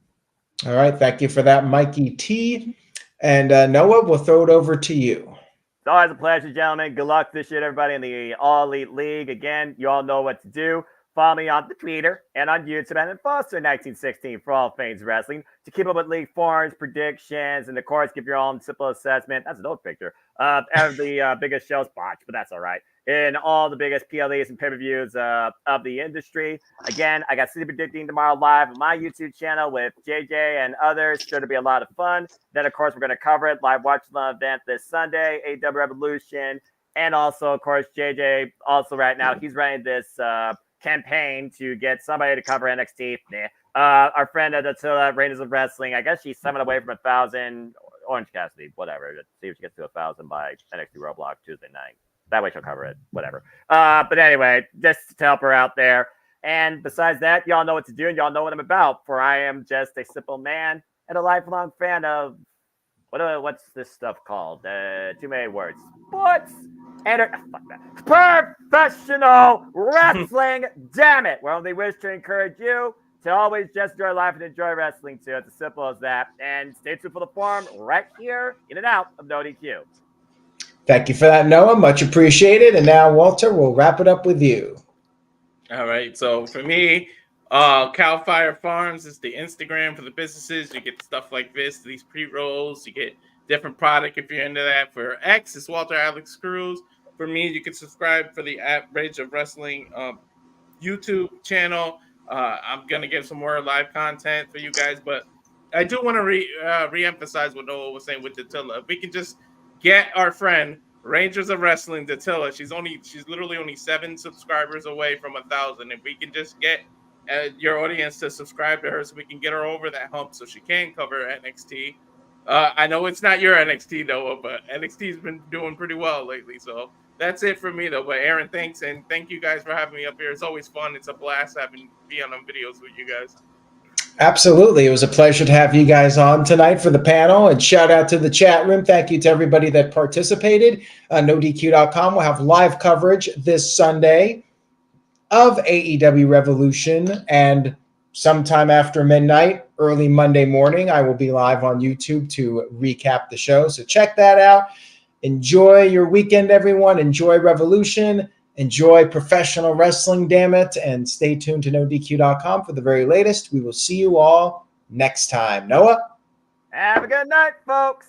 All right. Thank you for that, Mikey T. And Noah, we'll throw it over to you. It's always a pleasure, gentlemen. Good luck this year, everybody in the All Elite League. Again, you all know what to do. Follow me on the Twitter and on YouTube and Foster 1916 for all things wrestling to keep up with league forums, predictions, and of course, give your own simple assessment. That's an old picture of the biggest shows botched, but that's all right. In all the biggest PLEs and pay-per-views of the industry. Again, I got City Predicting tomorrow live on my YouTube channel with JJ and others. Sure to be a lot of fun. Then, of course, we're going to cover it live watching the event this Sunday, AEW Revolution, and also, of course, JJ. Also, right now, he's running this campaign to get somebody to cover NXT. Our friend Attila, Raiders of Wrestling. I guess she's 7 away from 1,000. Orange Cassidy, whatever. Let's see if she gets to 1,000 by NXT Roadblock Tuesday night. That way she'll cover it, whatever. But anyway, just to help her out there. And besides that, y'all know what to do and y'all know what I'm about. For I am just a simple man and a lifelong fan of what's this stuff called? Too many words. Sports and professional wrestling. Damn it! We only wish to encourage you to always just enjoy life and enjoy wrestling too. It's as simple as that. And stay tuned for the forum right here in and out of NoDQ. Thank you for that, Noah. Much appreciated. And now, Walter, we'll wrap it up with you. All right. So for me, Cal Fire Farms is the Instagram for the businesses. You get stuff like this, these pre-rolls. You get different product if you're into that. For X, it's Walter Alex Cruz. For me, you can subscribe for the Rage of Wrestling YouTube channel. I'm going to get some more live content for you guys. But I do want to re-emphasize what Noah was saying with Attila. If we can just get our friend Rangers of Wrestling, Attila. She's literally only 7 subscribers away from 1,000. If we can just get your audience to subscribe to her, so we can get her over that hump, so she can cover NXT. I know it's not your NXT, Noah, but NXT's been doing pretty well lately. So that's it for me, though. But Aaron, thanks, and thank you guys for having me up here. It's always fun. It's a blast being on videos with you guys. Absolutely. It was a pleasure to have you guys on tonight for the panel, and shout out to the chat room. Thank you to everybody that participated. NoDQ.com will have live coverage this Sunday of AEW Revolution, and sometime after midnight, early Monday morning, I will be live on YouTube to recap the show. So check that out. Enjoy your weekend, everyone. Enjoy Revolution. Enjoy professional wrestling, damn it, and stay tuned to NoDQ.com for the very latest. We will see you all next time. Noah? Have a good night, folks.